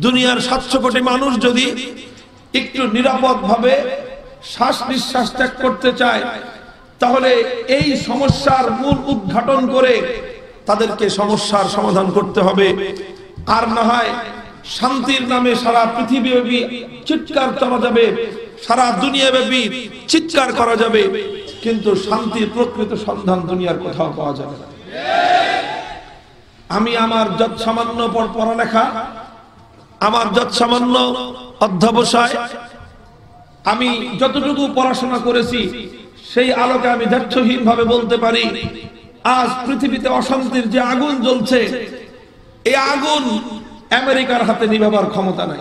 দুনিয়ার 700 কোটি মানুষ যদি একটু নিরাপদভাবে শ্বাস নিঃশ্বাস ত্যাগ করতে চায়, তাহলে এই সমস্যার মূল উদ্ঘাটন করে তাদেরকে সমস্যার সমাধান করতে হবে। আর না হয় শান্তির নামে সারা পৃথিবীব্যাপী চিৎকার করা যাবে, সারা দুনিয়াব্যাপী চিৎকার করা যাবে, কিন্তু শান্তির প্রকৃত সন্ধান দুনিয়ার কোথাও পাওয়া যাবে না। আমি আমার যত সামান্য পড়ালেখা, আমার যত সামান্য অধ্যবসায়, আমি যতটুকু পড়াশোনা করেছি, সেই আলোকে আমি দায়িত্বহীন ভাবে বলতে পারি, আজ পৃথিবীতে অশান্তির যে আগুন জ্বলছে, এই আগুন আমেরিকার হাতে নিভাবার ক্ষমতা নাই।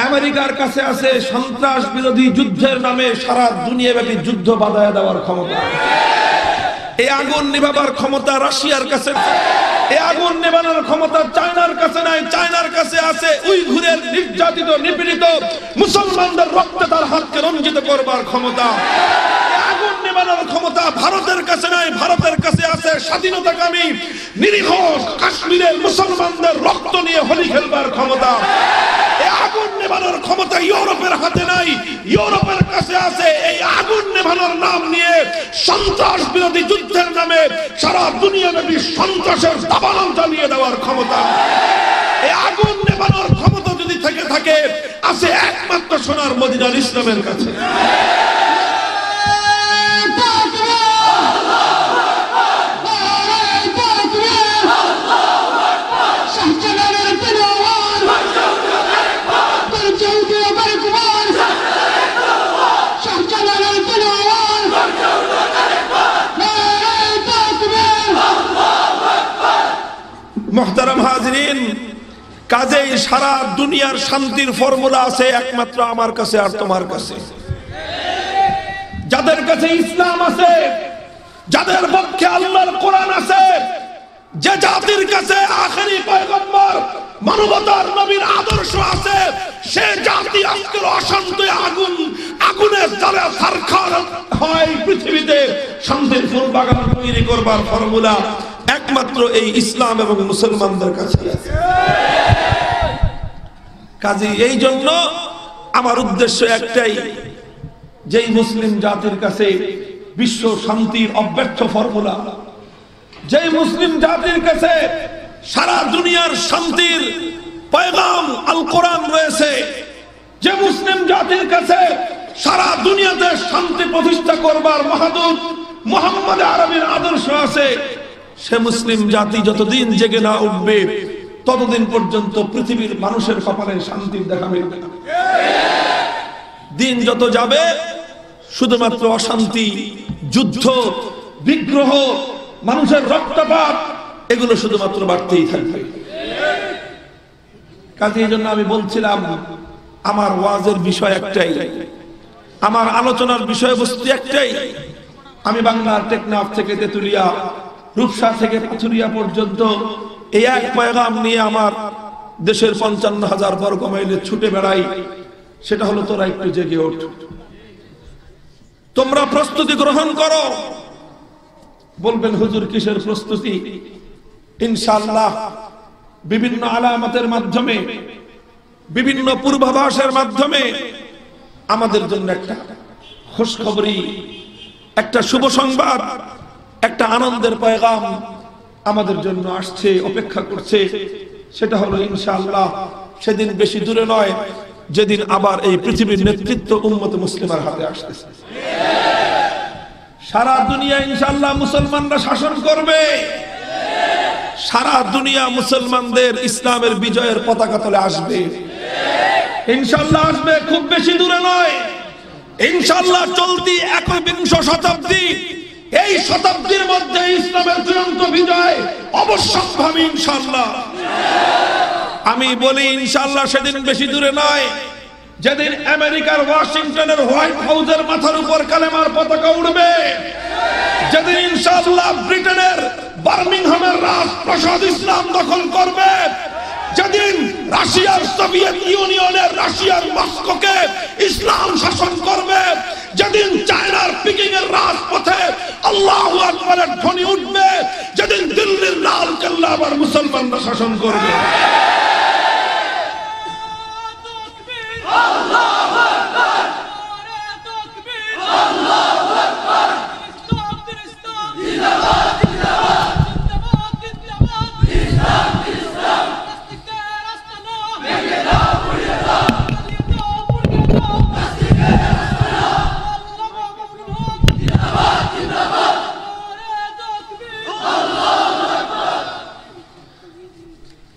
আমেরিকার কাছে আছে সন্ত্রাস বিরোধী যুদ্ধের নামে সারা দুনিয়াব্যাপী যুদ্ধ বাধায় দেওয়ার ক্ষমতা। এই আগুন নিভাবার ক্ষমতা রাশিয়ার কাছে, এই আগুন নেভানোর ক্ষমতা চায়নার কাছে নাই। চায়নার কাছে আছে উইঘুরের নির্যাতিত নিপীড়িত মুসলমানদের রক্তে তার হাতকে রঞ্জিত করবার ক্ষমতা। আগুন নেভানোর ক্ষমতা ভারতের কাছে নাই। ভারতের কাছে আছে স্বাধীনতাকামী নিরীহ কাশ্মীরের মুসলমানদের রক্ত নিয়ে হোলি খেলবার ক্ষমতা। এই আগুন নেভানোর ক্ষমতা ইউরোপের হাতে নাই। ইউরোপের কাছে আছে এই আগুন নেভানোর নাম নিয়ে সন্ত্রাস বিরোধী যুদ্ধের নামে সারা দুনিয়াব্যাপী সন্ত্রাসের দাবানল চালিয়ে দেওয়ার ক্ষমতা। এই আগুন নেভানোর ক্ষমতা যদি থেকে থাকে, আছে একমাত্র সোনার মদিনার ইসলামের কাছে। মুহতারাম হাজরিন, কাজেই সারা দুনিয়ার শান্তির ফর্মুলা আছে একমাত্র আমার কাছে আর তোমার কাছে। যাদের কাছে ইসলাম আছে, যাদের পক্ষে আল্লাহর কোরআন আছে, যে জাতির কাছে আখেরি পয়গম্বর মানবতার নবীর আদর্শ আছে, সে জাতি আজকের অশান্তি আগুনের জ্বালা ছারখার হয়। পৃথিবীতে শান্তির ফুল বাগান তৈরি করবার ফর্মুলা একমাত্র এই ইসলাম এবং মুসলমানদের কাছে আছে। কাজে এই জন্য আমার উদ্দেশ্য একটাই, যেই মুসলিম জাতির কাছে বিশ্ব শান্তির অব্যর্থ ফর্মুলা, যেই মুসলিম জাতির কাছে সারা দুনিয়ার শান্তির পয়গাম আল কোরআন রয়েছে, যে মুসলিম জাতির কাছে সারা দুনিয়াতে শান্তি প্রতিষ্ঠা করবার মহাদূত মুহাম্মদ আরবীর আদর্শ আছে, সে মুসলিম জাতি যতদিন জেগে না উঠবে, ততদিন পর্যন্ত পৃথিবীর মানুষের কপালে শান্তির দেখা মিলবে না। দিন যত যাবে, শুধুমাত্র অশান্তি, যুদ্ধ, বিগ্রহ, মানুষের রক্তপাত, এগুলো শুধুমাত্র বাড়তেই থাকবে। কাজে এই জন্য আমি বলছিলাম, আমার ওয়াজের বিষয় একটাই, আমার আলোচনার বিষয়বস্তু একটাই। আমি বাংলার টেকনাফ থেকে তেতুলিয়া, রূপসা থেকে পাথুরিয়া পর্যন্ত এই এক পয়গাম নিয়ে আমার দেশের 55,000 বর্গ মাইলে ছুটে বেড়াই। সেটা হলো, তোরা একটু জেগে ওঠ, তোমরা প্রস্তুতি গ্রহণ করো। বলবেন হুজুর কিসের প্রস্তুতি? ইনশাআল্লাহ বিভিন্ন আলামতের মাধ্যমে, বিভিন্ন পূর্বাভাসের মাধ্যমে আমাদের জন্য একটা খুশখবরি, একটা শুভ সংবাদ, একটা আনন্দের পয়গাম আমাদের জন্য আসছে, অপেক্ষা করছে। সেটা হলো ইনশাআল্লাহ সেদিন বেশি দূরে নয়, যেদিন আবার এই পৃথিবীর নেতৃত্ব উম্মত মুসলিমার হাতে আসতেছে। সারা দুনিয়া ইনশাআল্লাহ মুসলমানরা শাসন করবে। সারা দুনিয়া মুসলমানদের ইসলামের বিজয়ের পতাকা তলে আসবে, ইনশাআল্লাহ আসবে, খুব বেশি দূরে নয়। ইনশাআল্লাহ চলতি 21 শতাব্দী, এই শতাব্দীর মধ্যে ইসলামের চূড়ান্ত বিজয় অবশ্যম্ভাবী ইনশাআল্লাহ। আমি বলি ইনশাআল্লাহ সেদিন বেশি দূরে নয়, যেদিন আমেরিকার ওয়াশিংটনের হোয়াইট হাউসের মাথার উপর কালেমার পতাকা উড়বে, যেদিন ইনশাআল্লাহ ব্রিটেনের বার্মিংহামের রাজপ্রাসাদ ইসলাম দখল করবে, যেদিন রাশিয়ার সোভিয়েত ইউনিয়নের রাশিয়ার মস্কোকে ইসলাম শাসন করবে, যেদিন চায়নার পিকিং এর রাজপথে আল্লাহু আকবারের ধ্বনি উঠবে, যেদিন দিল্লির লাল কেল্লা আবার মুসলমানরা শাসন করবে।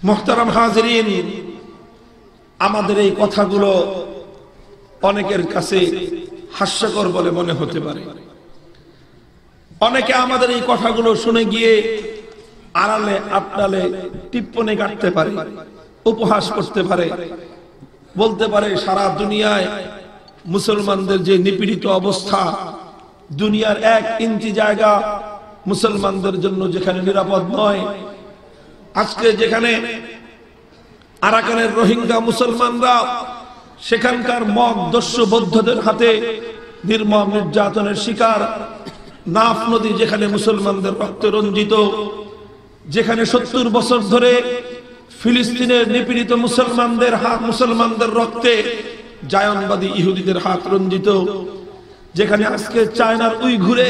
মুহতারাম হাজিরিন, আমাদের এই কথাগুলো অনেকের কাছে হাস্যকর বলে মনে হতে পারে। অনেকে আমাদের এই কথাগুলো শুনে গিয়ে আড়ালে আটটালে টিপ্পনি কাটতে পারে, উপহাস করতে পারে, বলতে পারে সারা দুনিয়ায় মুসলমানদের যে নিপীড়িত অবস্থা, দুনিয়ার 1 ইঞ্চি জায়গা মুসলমানদের জন্য যেখানে নিরাপদ নয়, আজকে যেখানে আরাকানের রোহিঙ্গা মুসলমানরা সেখানকার মগ দস্যু বৌদ্ধদের হাতে নির্মম নির্যাতনের শিকার, নাফ নদী যেখানে মুসলমানদের রক্তে রঞ্জিত, যেখানে 70 বছর ধরে ফিলিস্তিনের নিপীড়িত মুসলমানদের রক্তে জায়নবাদী ইহুদিদের হাত রঞ্জিত, যেখানে আজকে চায়নার উইঘুরে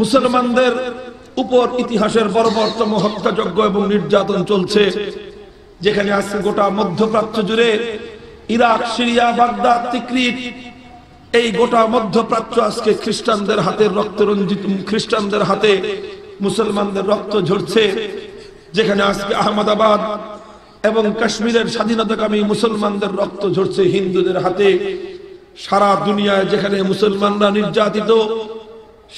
মুসলমানদের উপর ইতিহাসের বর্বরতম হত্যাযজ্ঞ এবং নির্যাতন চলছে, যেখানে আজকে গোটা মধ্যপ্রাচ্য জুড়ে ইরাক, সিরিয়া, বাগদাদ, তিকরিত, এই গোটা মধ্যপ্রাচ্য আজকে খ্রিস্টানদের হাতে রক্ত রঞ্জিত, খ্রিস্টানদের হাতে মুসলমানদের রক্ত ঝরছে, যেখানে আজকে আহমদাবাদ এবং কাশ্মীরের স্বাধীনতাকামী মুসলমানদের রক্ত ঝরছে হিন্দুদের হাতে। সারা দুনিয়ায় যেখানে মুসলমানরা নির্যাতিত,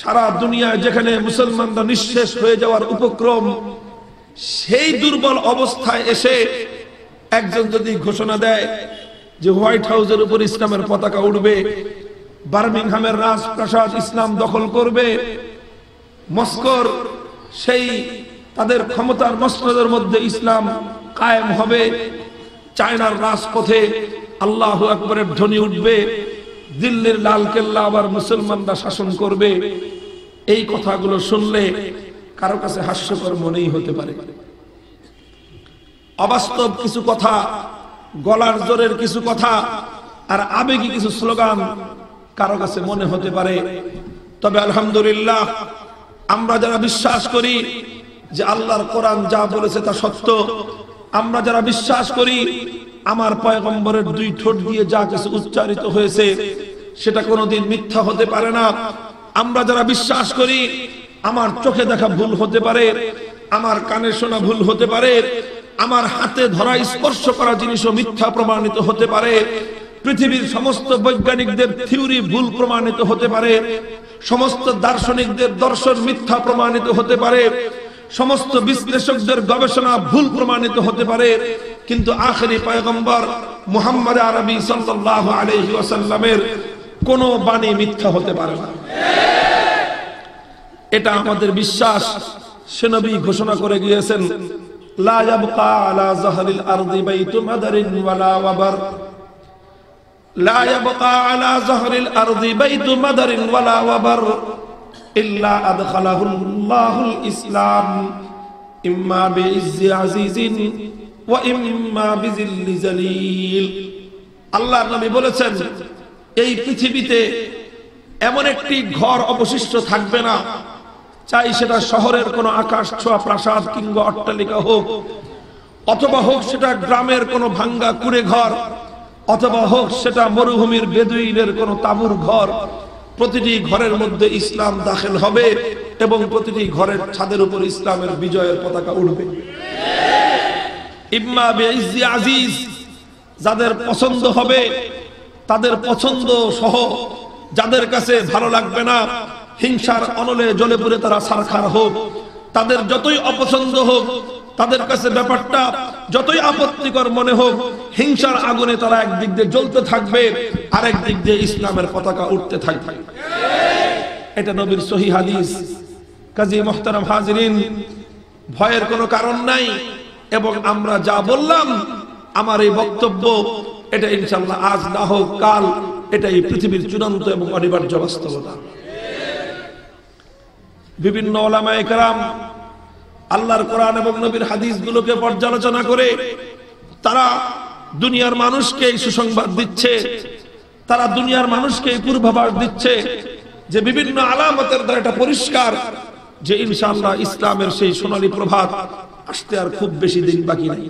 সারা দুনিয়ায় যেখানে মুসলমানরা নিঃশেষ হয়ে যাওয়ার উপক্রম, সেই দুর্বল অবস্থায় এসে একজন যদি ঘোষণা দেয় যে হোয়াইট হাউসের উপর ইসলামের পতাকা উঠবে, বার্মিংহামের রাজপ্রাসাদ ইসলাম দখল করবে, মস্কোর সেই তাদের ক্ষমতার মসনদের মধ্যে ইসলাম কায়েম হবে, চায়নার রাজপথে আল্লাহু আকবরের ধ্বনি উঠবে, দিল্লির লাল কেল্লা আবার মুসলমানরা শাসন করবে, এই কথাগুলো শুনলে কারো কাছে হাস্যকর মনেই হতে পারে। অবাস্তব কিছু কথা, গলার জোরের কিছু কথা আর আবেগী কিছু স্লোগান কারো কাছে মনে হতে পারে। তবে আলহামদুলিল্লাহ, আমরা যারা বিশ্বাস করি যে আল্লাহর কোরআন যা বলেছে তা সত্য, আমরা যারা বিশ্বাস করি আমার পয়গম্বরের 2 ঠোঁট দিয়ে যা কিছু উচ্চারিত হয়েছে সেটা কোনোদিন মিথ্যা হতে পারে না, আমরা যারা বিশ্বাস করি আমার চোখে দেখা ভুল হতে পারে, আমার কানে শোনা ভুল হতে পারে, আমার হাতে ধরা স্পর্শ করা জিনিসও মিথ্যা প্রমাণিত হতে পারে, পৃথিবীর সমস্ত বৈজ্ঞানিকদের থিওরি ভুল প্রমাণিত হতে পারে, সমস্ত দার্শনিকদের দর্শন মিথ্যা প্রমাণিত হতে পারে, সমস্ত বিশ্লেষকদের গবেষণা ভুল প্রমাণিত হতে পারে, কিন্তু আখেরি পয়গম্বর মুহাম্মদ আরবি সাল্লাল্লাহু আলাইহি ওয়াসাল্লামের কোন বাণী মিথ্যা হতে পারে না। এটা আমাদের বিশ্বাস। সে নবী ঘোষণা করে গিয়েছেন, লা ইয়াবকা আলা যাহরিল আরদি বাইতু মাদারিন ওয়ালা ওয়াবার, লা ইয়াবকা আলা যাহরিল আরদি বাইতু মাদারিন ওয়ালা ওয়াবার ইল্লা আদখালাহুল্লাহুল ইসলাম ইম্মা বিইজ্জি আজিজিন ওয়া ইম্মা বিজিল্লি জালিল। আল্লাহর নবী বলেছেন, এই পৃথিবীতে এমন একটি ঘর অবশিষ্ট থাকবে না, চাই সেটা শহরের কোনো আকাশ ছোঁয়া প্রাসাদ কিংবা অট্টালিকা হোক, অথবা হোক সেটা গ্রামের কোনো ভাঙ্গা কুড়ে ঘর, অথবা হোক সেটা মরুভূমির বেদুইনের কোনো তাঁবুর ঘর, প্রতিটি ঘরের মধ্যে ইসলাম দাখিল হবে এবং প্রতিটি ঘরের ছাদের উপর ইসলামের বিজয়ের পতাকা উঠবে। ইম্মা বিইজ্জি আজিজ, যাদের পছন্দ হবে তাদের পছন্দ সহ, যাদের কাছে ভালো লাগবে না, হিংসার অনলে জ্বলে পুড়ে তারা ছারখার হোক, তাদের যতই অপছন্দ হোক, তাদের কাছে ব্যাপারটা যতই আপত্তিকর মনে হোক, হিংসার আগুনে তারা একদিক দিয়ে জ্বলতে থাকবে, আরেক দিক দিয়ে ইসলামের পতাকা উঠতে থাকবে। এটা নবীর সহিহ হাদিস। কাজী মুহতারাম হাজিরিন, ভয়ের কোনো কারণ নাই, এবং আমরা যা বললাম আমার এই বক্তব্য, এটা ইনশাআল্লাহ আজ না হোক কাল এটাই পৃথিবীর চূড়ান্ত এবং অনিবার্য বাস্তবতা। বিভিন্ন ওলামায়ে কেরাম আল্লাহর কোরআন এবং নবীর হাদিসগুলোকে পর্যালোচনা করে তারা দুনিয়ার মানুষকে এই সুসংবাদ দিচ্ছে, তারা দুনিয়ার মানুষকে এই পূর্বাভাস দিচ্ছে যে বিভিন্ন আলামতের দ্বারা এটা পরিষ্কার যে ইনশাআল্লাহ ইসলামের সেই সোনালী প্রভাত আসতে আর খুব বেশি দিন বাকি নাই।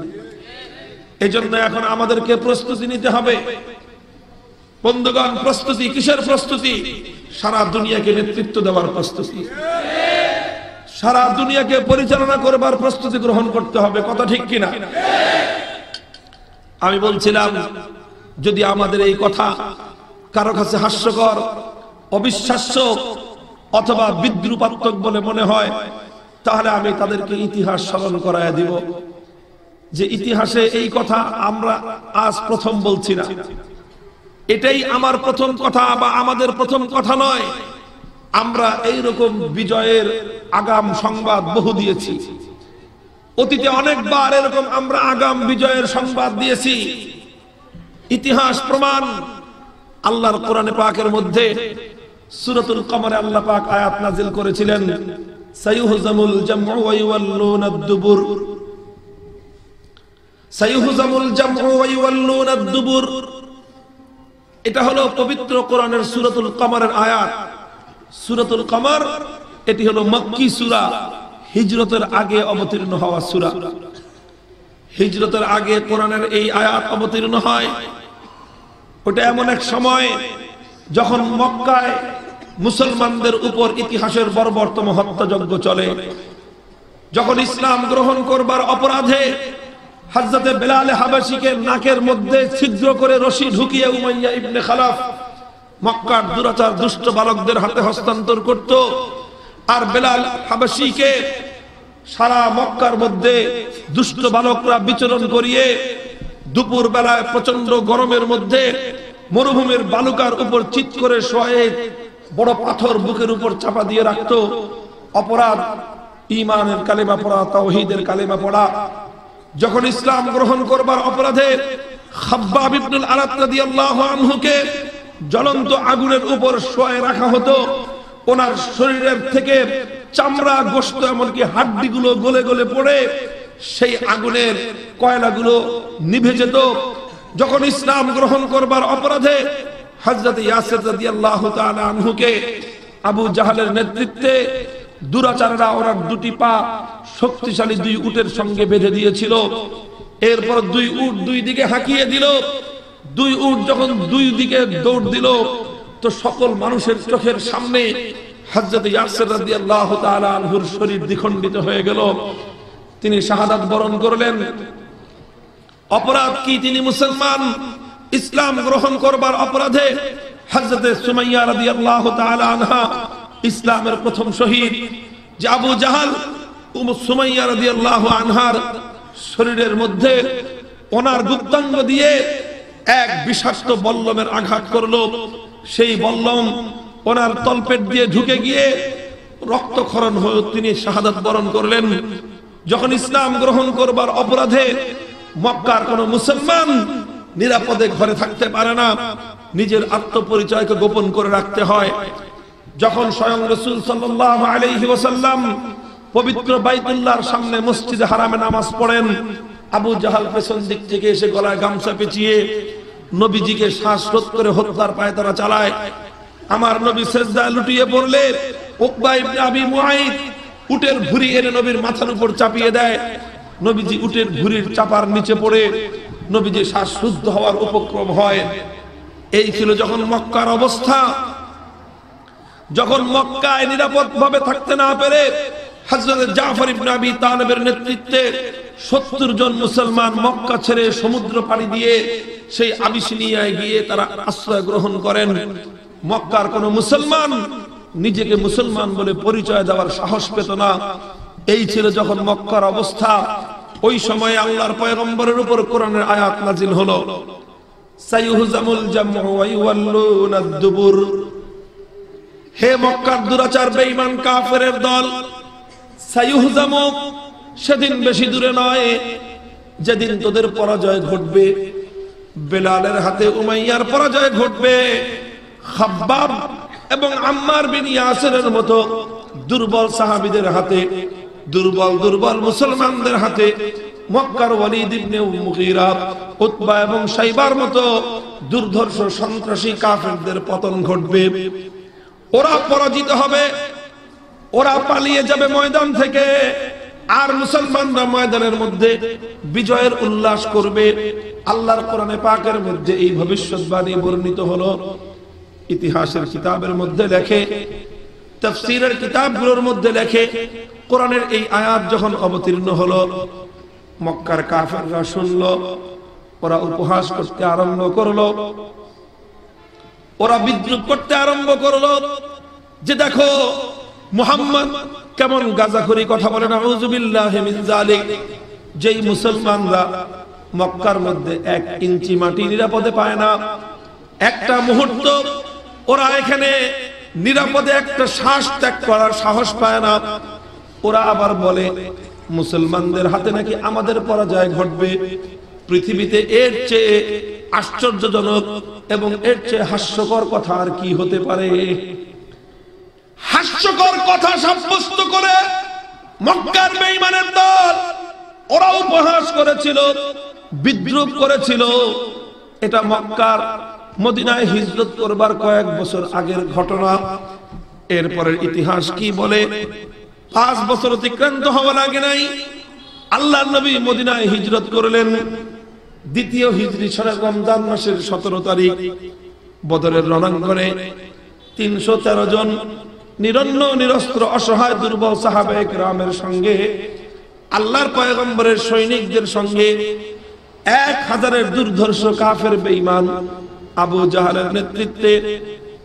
এই জন্য এখন আমাদেরকে প্রস্তুতি নিতে হবে। বন্ধুগণ, প্রস্তুতি কিসের প্রস্তুতি? সারা দুনিয়াকে নেতৃত্ব দেওয়ার প্রস্তুতি। সারা দুনিয়াকে পরিচালনা করবার প্রস্তুতি গ্রহণ করতে হবে। কথা ঠিক কিনা? আমি বলছিলাম, যদি আমাদের এই কথা কারো কাছে হাস্যকর, অবিশ্বাস্য অথবা বিদ্রুপাত্মক বলে মনে হয়, তাহলে আমি তাদেরকে ইতিহাস স্মরণ করায় দিব যে ইতিহাসে এই কথা আমরা আজ প্রথম বলছি না। এটাই আমার প্রথম কথা বা আমাদের প্রথম কথা নয়। আমরা এইরকম বিজয়ের আগাম সংবাদ বহু দিয়েছি। অতীতে অনেকবার এরকম আমরা আগাম বিজয়ের সংবাদ দিয়েছি। ইতিহাস প্রমাণ। আল্লাহর কোরআনে পাকের মধ্যে সূরাতুল কমরে আল্লাহ পাক আয়াত নাযিল করেছিলেন, সায়ুহজামুল জামউ ওয়া ইউওয়াল্লুনাদ দুবুর। সায়ুহজামুল জামউ ওয়া ইউওয়াল্লুনাদ দুবুর, এটা হলো পবিত্র কোরআনের সূরাতুল কমরের আয়াত। সূরাতুল কমর এটি হলো মক্কি সূরা, হিজরতের আগে অবতীর্ণ হওয়া সূরা। হিজরতের আগে কোরআনের এই আয়াত অবতীর্ণ হয়। ওটা এমন এক সময় যখন মক্কায় মুসলমানদের উপর ইতিহাসের বর্বরতম হত্যাযজ্ঞ চলে। যখন ইসলাম গ্রহণ করবার অপরাধে হযরতে বেলাল হাবশীকে নাকের মধ্যে ছিদ্র করে রশি ঢুকিয়ে উমাইয়া ইবনে খালাফ মক্কার দুরাচার দুষ্ট বালকদের হাতে হস্তান্তর করত, আর বেলাল হাবশীকে সারা মক্কার মধ্যে দুষ্ট বালকরা বিচরণ করিয়ে দুপুর বেলায় প্রচন্ড গরমের মধ্যে মরুভূমির বালুকার উপর চিৎ করে শোয়ে বড় পাথর বুকের উপর চাপা দিয়ে রাখত। অপরাধ ঈমানের কালেমা পড়া, তাওহীদের কালেমা পড়া। যখন ইসলাম গ্রহণ করবার অপরাধে খাব্বাব ইবনুল আরাত রাদিয়াল্লাহু আনহুকে জ্বলন্ত আগুনের উপর শোয়ে রাখা হতো, ওনার শরীরের থেকে চামড়া, গোশত, এমনকি হাড্ডিগুলো গলে গলে পড়ে সেই আগুনের কয়লাগুলো নিভে যেত। যখন ইসলাম গ্রহণ করবার অপরাধে হযরত ইয়াসির রাদিয়াল্লাহু তাআলা আনহুকে আবু জাহলের নেতৃত্বে দুরাচারীরা ওনার দুটি পা শক্তিশালী দুই উটের সঙ্গে বেঁধে দিয়েছিল। এরপর দুই উট দুই দিকে হাঁকিয়ে দিল। দুই উট যখন দুই দিকে দৌড় দিল, তো সকল মানুষের চোখের সামনে হযরত ইয়াসির রাদিয়াল্লাহু তাআলা আনহুর শরীর দ্বিখণ্ডিত হয়ে গেল। তিনি শাহাদাত বরণ করলেন। অপরাধ কি? তিনি মুসলমান। ইসলাম গ্রহণ করবার অপরাধে হযরত সুমাইয়া রাদিয়াল্লাহু তাআলা আনহা ইসলামের প্রথম শহীদ। যে আবু জাহাল সুমাইয়া রাদিয়াল্লাহু আনহার শরীরের মধ্যে ওনার গুপ্তাঙ্গ দিয়ে এক বিষাক্ত বল্লমের আঘাত করলো। সেই বল্লম ওনার তলপেট দিয়ে ঢুকে গিয়ে রক্তক্ষরণ হয়ে তিনি শাহাদাত বরণ করলেন। যখন ইসলাম গ্রহণ করবার অপরাধে মক্কার কোন মুসলমান নিরাপদে ঘরে থাকতে পারে না, নিজের আত্মপরিচয়কে গোপন করে রাখতে হয়। যখন স্বয়ং রাসূল সাল্লাল্লাহু আলাইহি ওয়াসাল্লাম পবিত্র বাইতুল্লাহর সামনে মসজিদে হারামে নামাজ পড়েন, আবু জাহাল পেছন দিক থেকে এসে গলায় গামছা পেঁচিয়ে নবীজিকে শ্বাসরোধ করে হত্যার পায়তারা চালায়। আমার নবী সিজদায় লুটিয়ে পড়লে উকবা ইবনে আবী মুআইদ উটের ভুঁড়ি এনে নবীর মাথার উপর চাপিয়ে দেয়। নবীজি উটের ভুঁড়ির চাপার নিচে পড়ে নবীজি শ্বাসরুদ্ধ হওয়ার উপক্রম হয়। এই ছিল যখন মক্কার অবস্থা। যখন মক্কায় নিরাপদভাবে থাকতে না পেরে হযরত জাফর ইবনে আবী তালেবের নেতৃত্বে 70 জন মুসলমান মক্কা ছেড়ে সমুদ্র পাড়ি দিয়ে সেই আবিসিনিয়ায় গিয়ে তারা আশ্রয় গ্রহণ করেন। মক্কার কোন মুসলমান নিজেকে মুসলমান বলে পরিচয় দেওয়ার সাহস পেত না। এই ছিল যখন মক্কার অবস্থা। ওই সময় আল্লাহর পয়গম্বরের উপর কোরআনের আয়াত নাজিল হলো, সায়ুহজামুল জামউ ওয়া ইউওয়াল্লুনাদ দুবুর। হে মক্কার দুরাচার বেঈমান কাফেরের দল, সায়ুহজামু, সেদিন বেশি দূরে নয় যেদিন তোদের পরাজয় ঘটবে। বেলালের হাতে উমাইয়ার পরাজয় ঘটবে। খাব্বাব এবং আম্মার বিন ইয়াসিরের মতো দুর্বল সাহাবীদের হাতে, দুর্বল মুসলমানদের হাতে, মক্কার ওয়ালিদ ইবনে মুগীরা, উতবা এবং শাইবার মতো দুর্ধর্ষ সন্ত্রাসী কাফেরদের পতন ঘটবে। ওরা পরাজিত হবে, ওরা পালিয়ে যাবে ময়দান থেকে, আর মুসলমানরা ময়দানের মধ্যে বিজয়ের উল্লাস করবে। আল্লাহর কোরআনে পাকের মধ্যে এই ভবিষ্যৎবাণী বর্ণিত হলো। ইতিহাসের কিতাবের মধ্যে লেখে তাফসীরের কিতাবগুলোর মধ্যে লেখে কোরআনের এই আয়াত যখন অবতীর্ণ হলো, মক্কার কাফেররা শুনলো, ওরা উপহাস করতে আরম্ভ করলো, ওরা বিদ্রুপ করতে আরম্ভ করলো যে দেখো মুহাম্মদ কেমন গাঁজাখুরি কথা বলে, নাউযু বিল্লাহি মিন যালিক। যেই মুসলমানরা মক্কার মধ্যে 1 ইঞ্চি মাটি নিরাপদে পায় না, একটা মুহূর্ত ওরা এখানে নিরাপদে একটা শ্বাস ত্যাগ করার সাহস পায় না, ওরা আবার বলে মুসলমানদের হাতে নাকি আমাদের পরাজয় ঘটবে। পৃথিবীতে এর চেয়ে আশ্চর্যজনক এবং এর চেয়ে হাস্যকর কথা আর কি হতে পারে? হাস্যকর কথা সাব্যস্ত করে মক্কার বেঈমানের দল ওরা উপহাস করেছিল, বিদ্রুপ করেছিল। এটা মক্কার মদিনায় হিজরত করবার কয়েক বছর আগের ঘটনা। এরপরের ইতিহাস কি বলে? 5 বছর অতিক্রান্ত হওয়ার আগে নাই আল্লাহর নবী মদিনায় হিজরত করলেন। দ্বিতীয় হিজরি সনের রমজান মাসের 17 তারিখ বদরের রণাঙ্গনে 313 জন নিরন্ন নিরস্ত্র অসহায় দুর্বল সাহাবায়ে কেরামের সঙ্গে আল্লাহর পয়গম্বরের সৈনিকদের সঙ্গে 1000-এর দুর্ধর্ষ কাফের বেঈমান আবু জাহলের নেতৃত্বে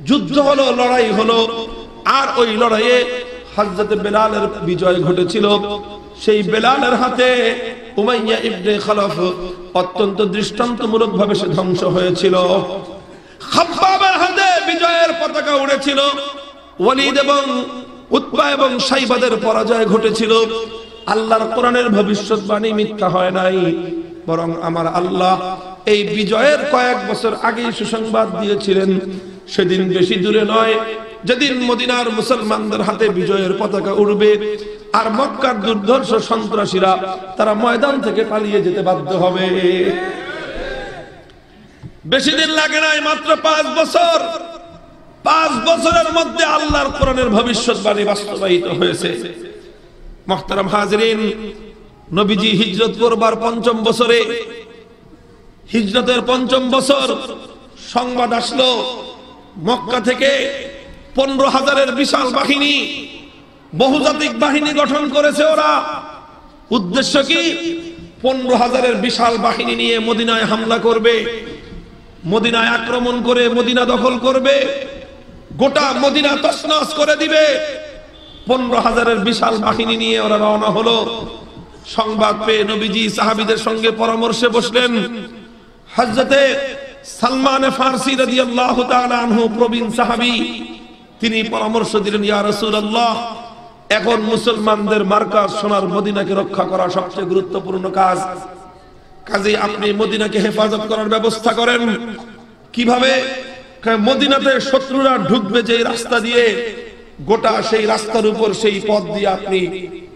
যুদ্ধ হলো, লড়াই হলো। আর ওই লড়াইয়ে হযরত বেলালের বিজয় ঘটেছিল। সেই বেলালের হাতে উমাইয়া ইবনে খালফ অত্যন্ত দৃষ্টান্তমূলকভাবে সে ধ্বংস হয়েছিল। খাব্বাবের হাতে বিজয়ের পতাকা উড়েছিল। ওয়ালিদ এবং উতবা এবং সাইবাদের পরাজয় ঘটেছিল। আল্লাহর কোরআনের ভবিষ্যৎবাণী মিথ্যা হয় নাই, বরং আমার আল্লাহ এই বিজয়ের কয়েক বছর আগেই সুসংবাদ দিয়েছিলেন। সেদিন বেশি দূরে নয় যেদিন মদিনার মুসলমানদের হাতে বিজয়ের পতাকা উড়বে আর মক্কার দুর্ধর্ষ সন্ত্রাসীরা তারা ময়দান থেকে পালিয়ে যেতে বাধ্য হবে। বেশি দিন লাগে নাই, মাত্র 5 বছর। 5 বছরের মধ্যে আল্লাহর কোরআনের ভবিষ্যৎবাণী বাস্তবায়িত হয়েছে। মুহতারাম হাজিরিন, নবীজি হিজরত করবার 5ম বছরে, হিজরতের 5ম বছর সংবাদ আসলো মক্কা থেকে 15,000-এর বিশাল বাহিনী, বহুজাতিক বাহিনী গঠন করেছে ওরা। উদ্দেশ্য কি? 15,000-এর বিশাল বাহিনী নিয়ে মদিনায় হামলা করবে, মদিনায় আক্রমণ করে মদিনা দখল করবে, গোটা মদিনা তছনছ করে দিবে। 15,000-এর বিশাল বাহিনী নিয়ে ওরা রওনা হলো। সংবাদ পেয়ে নবীজি সাহাবীদের সঙ্গে পরামর্শে বসলেন। হযরতে সালমান ফারসি রাদিয়াল্লাহু তাআলা আনহু প্রবীণ সাহাবী, তিনি পরামর্শ দিলেন, ইয়া রাসূলুল্লাহ, এখন মুসলমানদের মার্কাজ সোনার মদিনাকে রক্ষা করা সবচেয়ে গুরুত্বপূর্ণ কাজ। কাজেই আপনি মদিনাকে হেফাজত করার ব্যবস্থা করেন। কিভাবে? মদিনাতে শত্রুরা ঢুকবে যে রাস্তা দিয়ে, গোটা সেই রাস্তার উপর সেই পথ দিয়ে আপনি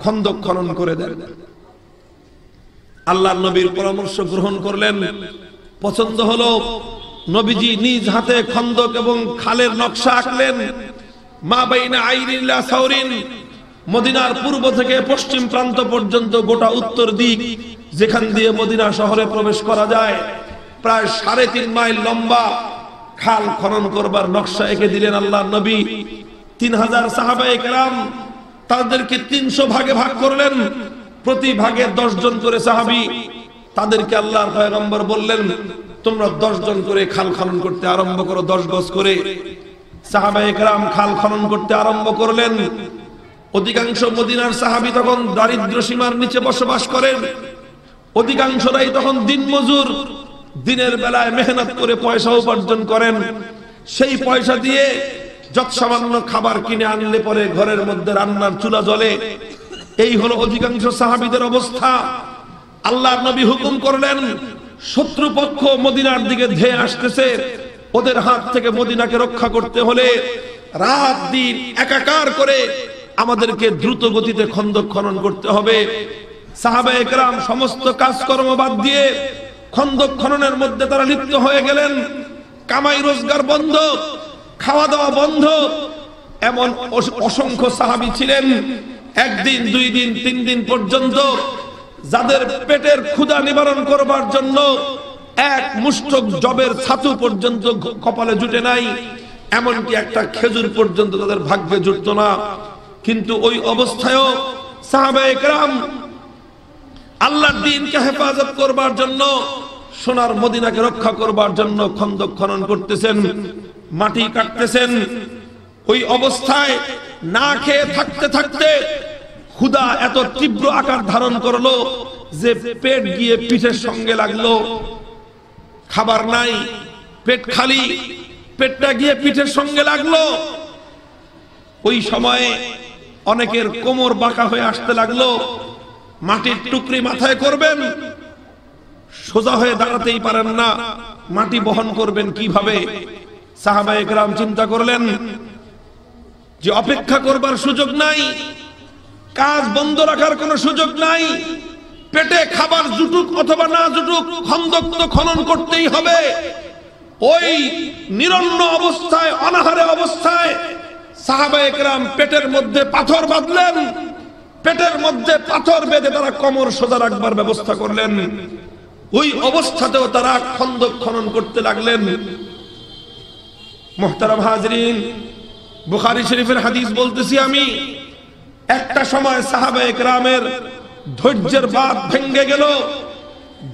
খন্দক খনন করে দেন। আল্লাহর নবীর পরামর্শ গ্রহণ করলেন, পছন্দ হলো। নবীজি নিজ হাতে খন্দক এবং খালের নকশা আঁকলেন। মা বাইনা আইনিল্লা সাউরিন, মদিনার পূর্ব থেকে পশ্চিম প্রান্ত পর্যন্ত গোটা উত্তর দিক যেখান দিয়ে মদিনা শহরে প্রবেশ করা যায়, প্রায় 3.5 মাইল লম্বা খাল খনন করবার নকশা এঁকে দিলেন আল্লাহর নবী। 3000 সাহাবায়ে কেরাম, তাদেরকে 300 ভাগে ভাগ করলেন। প্রতি ভাগে 10 জন করে সাহাবী। তাদেরকে আল্লাহর পয়গম্বর বললেন, তোমরা 10 জন করে খাল খনন করতে আরম্ভ করো, 10 গজ করে। সাহাবায়ে কেরাম খাল খনন করতে আরম্ভ করলেন। অধিকাংশ মদিনার সাহাবী তখন দারিদ্র্য সীমার নিচে বসবাস করেন। অধিকাংশরাই তখন দিনমজুর, দিনের বেলায় মেহনত করে পয়সা উপার্জন করেন। সেই পয়সা দিয়ে যত সামান্য খাবার কিনে আনলে পরে ঘরের মধ্যে রান্নার চুলা জ্বলে। এই হলো অধিকাংশ সাহাবীদের অবস্থা। আল্লাহর নবী হুকুম করলেন, শত্রুপক্ষ মদিনার দিকে ধেয়ে আসতেছে, ওদের হাত থেকে মদিনাকে রক্ষা করতে হলে রাত দিন একাকার করে আমাদেরকে দ্রুত গতিতে খন্দক খনন করতে হবে। সাহাবায়ে কেরাম সমস্ত কাজকর্ম বাদ দিয়ে খন্দক খননের মধ্যে তারা লিপ্ত হয়ে গেলেন। কামাই রোজগার বন্ধ, খাওয়া দাওয়া বন্ধ। এমন অসংখ্য সাহাবী ছিলেন, 1 দিন 2 দিন 3 দিন পর্যন্ত যাদের পেটের ক্ষুধা নিবারণ করবার জন্য 1 মুষ্ঠক জবের ছাতু পর্যন্ত কপালে জুটে নাই। এমনকি একটা খেজুর পর্যন্ত তাদের ভাগ্যে জুটতো না। কিন্তু ওই অবস্থায়ও সাহাবায়ে কেরাম আল্লাহর দ্বীনকে হেফাজত করবার জন্য, সোনার মদিনাকে রক্ষা করবার জন্য খন্দক খনন করতেছেন, মাটি কাটতেছেন। ওই অবস্থায় না খেয়ে থাকতে থাকতে ক্ষুধা এত তীব্র আকার ধারণ করলো যে পেট গিয়ে পিঠের সঙ্গে লাগলো। খাবার নাই, পেট খালি, পেটটা গিয়ে পিঠের সঙ্গে লাগলো। ওই সময়ে অনেকের কোমর বাঁকা হয়ে আসতে লাগলো। মাটির টুকরি মাথায় করবেন, সোজা হয়ে দাঁড়াতেই পারেন না, মাটি বহন করবেন কিভাবে? সাহাবায়ে কেরাম চিন্তা করলেন যে অপেক্ষা করবার সুযোগ নাই, কাজ বন্ধ রাখার কোনো সুযোগ নাই, পেটে খাবার জুটুক অথবা না জুটুক খন্দক তো খনন করতেই হবে। ওই নিরন্ন অবস্থায়, অনাহারে অবস্থায় সাহাবায়ে কেরাম পেটের মধ্যে পাথর বাঁধলেন। পেটের মধ্যে পাথর বেঁধে তারা কোমর সোজা রাখবার ব্যবস্থা করলেন। ওই অবস্থাতেও তারা খন্দক খনন করতে লাগলেন। মুহতারাম হাজরিন, বুখারী শরীফের হাদিস বলতেছি আমি। একটা সময় সাহাবায়ে কেরামের ধৈর্যের বাঁধ ভেঙে গেল।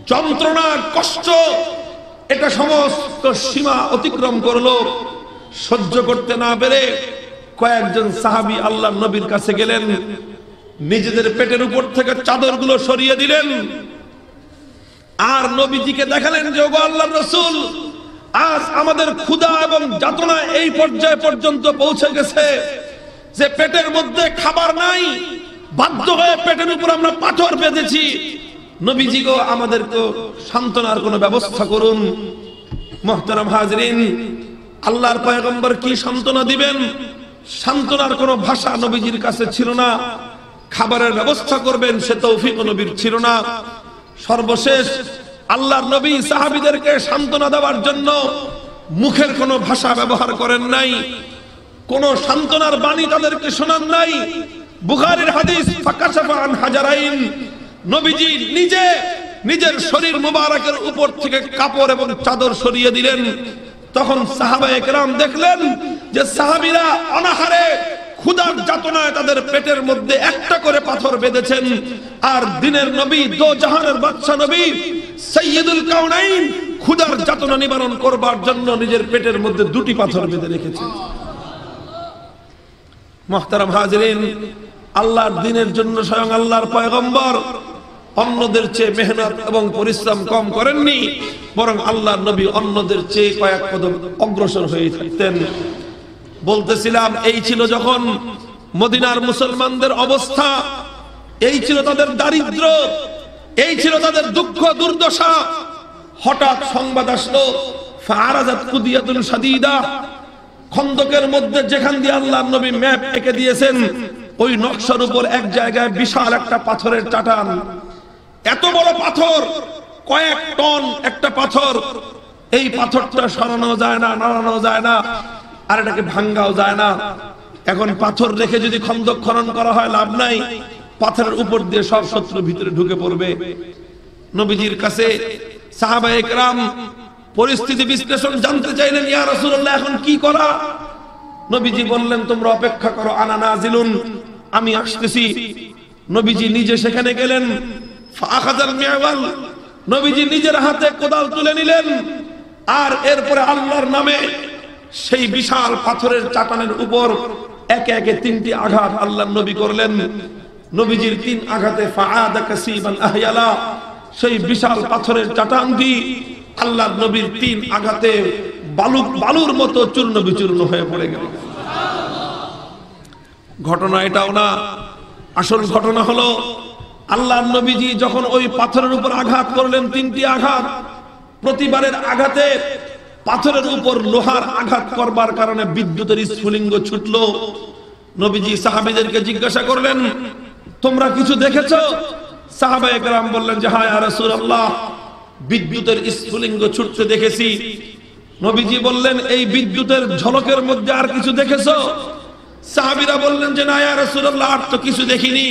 যন্ত্রণা, কষ্ট এটা সমস্ত সীমা অতিক্রম করলো। সহ্য করতে না পেরে কয়েকজন সাহাবী আল্লাহর নবীর কাছে গেলেন, নিজেদের পেটের উপর থেকে চাদরগুলো সরিয়ে দিলেন, আর নবীজিকে দেখালেন যে ওগো আল্লাহর রাসূল, আজ আমাদের ক্ষুধা এবং যাতনা এই পর্যায় পর্যন্ত পৌঁছে গেছে যে পেটের মধ্যে খাবার নাই, বাধ্য হয়ে পেটের উপর আমরা পাথর বেঁধেছি। নবীজি গো, আমাদেরকে সান্ত্বনার কোনো ব্যবস্থা করুন। মুহতারাম হাজরিন, আল্লাহর পয়গম্বর কি সান্ত্বনা দিবেন? সান্ত্বনার কোনো ভাষা নবীজির কাছে ছিল না। খাবারের ব্যবস্থা করবেন সে তৌফিক নবীর ছিল না। সর্বশেষ আল্লাহর নবী সাহাবীদেরকে সান্ত্বনা দেওয়ার জন্য মুখের কোনো ভাষা ব্যবহার করেন নাই, কোনো সান্ত্বনার বাণী তাদেরকে শোনান নাই। বুখারীর হাদিস, ফাকাশাফা আন হাজারাইন, নবীজি নিজে নিজের শরীর মুবারকের উপর থেকে কাপড় এবং চাদর সরিয়ে দিলেন। তখন সাহাবায়ে কেরাম দেখলেন যে সাহাবীরা অনাহারে ক্ষুধার যাতনায় তাদের পেটের মধ্যে একটা করে পাথর বেঁধেছেন, আর দিনের নবী, দো জাহানের বাদশা নবী সাইয়্যিদুল কাউনাইন ক্ষুধার যাতনা নিবারণ করবার জন্য নিজের পেটের মধ্যে দুটি পাথর বেঁধে রেখেছেন। মুহতারাম হাজরিন, আল্লাহর দ্বীনের জন্য স্বয়ং আল্লাহর পয়গম্বর অন্যদের চেয়ে মেহনত এবং পরিশ্রম কম করেননি, বরং আল্লাহর নবী অন্যদের চেয়ে কয়েক কদম অগ্রসর হয়ে থাকতেন। বলতেছিলাম, এই ছিল যখন মদিনার মুসলমানদের অবস্থা, এই ছিল তাদের দারিদ্র, এই ছিল তাদের দুঃখ দুর্দশা। হঠাৎ সংবাদ আসলো, ফারাজাত কুদিয়াতুন শাদীদা, খন্দকের মধ্যে যেখান দিয়ে আল্লাহর নবী ম্যাপ এঁকে দিয়েছেন, ওই নকশার উপর এক জায়গায় বিশাল একটা পাথরের চাটান। এত বড় পাথর, কয়েক টন একটা পাথর। এই পাথরটা সরানো যায় না, নাড়ানো যায় না, আর এটাকে ভাঙ্গাও যায় না। এখন পাথর রেখে যদি খন্দক খনন করা হয় লাভ নাই, পাথরের উপর দিয়ে সব শত্রু ভিতরে ঢুকে পড়বে। নবীজির কাছে সাহাবায়ে কেরাম পরিস্থিতি বিশ্লেষণ জানতে চাইলেন, ইয়া রাসূলুল্লাহ এখন কি করা? নবীজি বললেন, তোমরা অপেক্ষা করো, আনা নাজিলুন, আমি আসতেছি। নবীজি নিজে সেখানে গেলেন। ফাআখাযাল মিআওয়াল, নবীজি নিজের হাতে কোদাল তুলে নিলেন, আর এরপরে আল্লাহর নামে সেই বিশাল পাথরের চাটানের উপর একে একে তিনটি আঘাত আল্লাহর নবী করলেন। নবীজির তিন আঘাতে ফাআদা কাসীবান আহয়ালা, সেই বিশাল পাথরের চাটানটি আল্লাহর নবীর তিন আঘাতে বালুর মতো চূর্ণ বিচূর্ণ হয়ে পড়ে গেল। ঘটনা এটাও না, আসল ঘটনা হলো আল্লাহর নবীজি যখন ওই পাথরের উপর আঘাত করলেন, তিনটি আঘাত, প্রতিবারের আঘাতে পাথরের উপর লোহার আঘাত করবার কারণে বিদ্যুতের স্ফুলিঙ্গ ছুটলো। নবীজি সাহাবীদেরকে জিজ্ঞাসা করলেন, তোমরা কিছু দেখেছো? সাহাবায়ে কেরাম বললেন যে হ্যাঁ ইয়া রাসূলুল্লাহ, বিদ্যুতের স্ফুলিঙ্গ ছুটতে দেখেছি। নবীজি বললেন, এই বিদ্যুতের ঝলকের মধ্যে আর কিছু দেখেছো? সাহাবীরা বললেন যে না ইয়া রাসূলুল্লাহ, আর তো কিছু দেখিনি।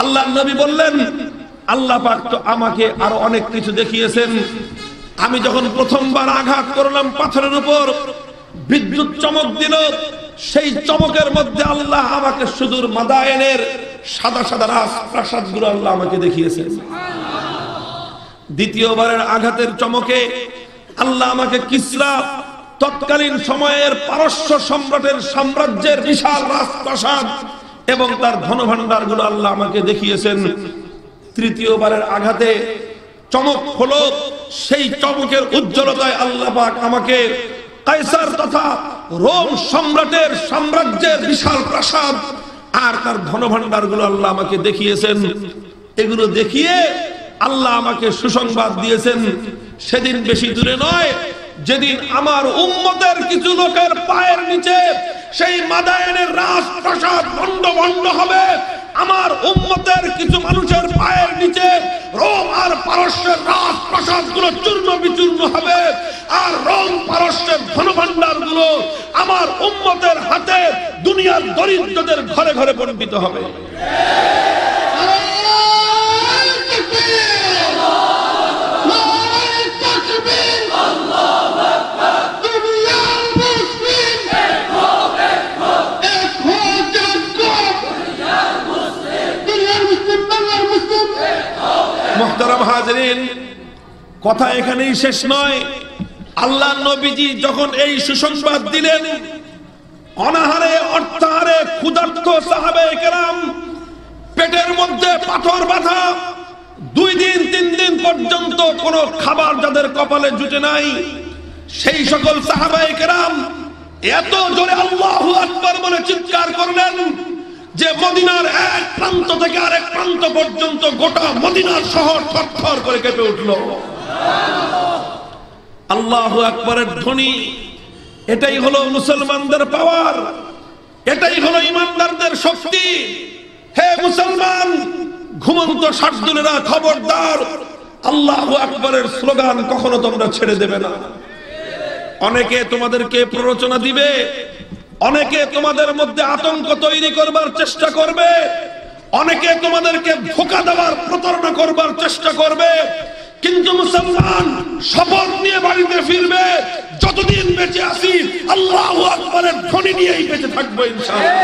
আল্লাহর নবী বললেন, আল্লাহ পাক তো আমাকে আরো অনেক কিছু দেখিয়েছেন। আমি যখন প্রথমবার আঘাত করলাম পাথরের উপর, বিদ্যুৎ চমক দিল, সেই চমকের মধ্যে আল্লাহ আমাকে সুদূর মাদায়েনের সাদা সাদা রাজপ্রাসাদগুলো আল্লাহ আমাকে দেখিয়েছেন। দ্বিতীয়বারের আঘাতের চমকে আল্লাহ আমাকে কিসরা তৎকালীন সময়ের পারস্য সম্রাটের সাম্রাজ্যের বিশাল রাজপ্রাসাদ এবং তার ধনভাণ্ডারগুলো আল্লাহ আমাকে দেখিয়েছেন। তৃতীয়বারের আঘাতে চমক হলো, সেই চমকের উজ্জ্বলতায় আল্লাহ পাক আমাকে কায়সার তথা রোম সম্রাটের সাম্রাজ্যের বিশাল প্রাসাদ আর তার ধনভাণ্ডারগুলো আল্লাহ আমাকে দেখিয়েছেন। এগুলো দেখিয়ে আল্লাহ আমাকে সুসংবাদ দিয়েছেন, সেদিন বেশি দূরে নয়, যেদিন আমার উম্মতের কিছু লোকের পায়ের নিচে সেই মাদায়েনের রাজপ্রাসাদ ভণ্ড ভণ্ড হবে, আমার উম্মতের কিছু মানুষের পায়ের নিচে রোম আর পারস্যের রাজপ্রাসাদগুলো চূর্ণ বিচূর্ণ হবে, আর রোম পারস্যের ধনভাণ্ডারগুলো আমার উম্মতের হাতে দুনিয়ার দরিদ্রদের ঘরে ঘরে বণ্টিত হবে। মুহতারাম হাজরিন, কথা এখানেই শেষ নয়। আল্লাহ নবীজি যখন এই সুসংবাদ দিলেন, অনাহারে অর্থাহারে ক্ষুধার্ত সাহাবায়ে কেরাম, পেটের মধ্যে পাথর বাঁধা, 2 দিন 3 দিন পর্যন্ত কোনো খাবার যাদের কপালে জুটে নাই, সেই সকল সাহাবায়ে কেরাম এত জোরে আল্লাহু আকবার বলে চিৎকার করলেন যে মদিনার এক প্রান্ত থেকে আরেক প্রান্ত পর্যন্ত গোটা মদিনার শহর থরথর করে কেঁপে উঠল। আল্লাহু আকবারের ধ্বনি, এটাই হলো মুসলমানদের পাওয়ার, এটাই হলো ইমানদারদের শক্তি। হে মুসলমান, ঘুমন্ত শার্দুলেরা খবরদার, আল্লাহু আকবারের স্লোগান কখনো তোমরা ছেড়ে দেবে না। অনেকে তোমাদেরকে প্ররোচনা দিবে, অনেকে তোমাদের মধ্যে আতঙ্ক তৈরি করবার চেষ্টা করবে, অনেকে তোমাদেরকে ধোঁকা দেওয়ার প্রতারণা করবার চেষ্টা করবে, কিন্তু মুসলমান শপথ নিয়ে বাড়িতে ফিরবে, যতদিন বেঁচে আছি আল্লাহু আকবারের ধ্বনি নিয়েই বেঁচে থাকবো ইনশাআল্লাহ।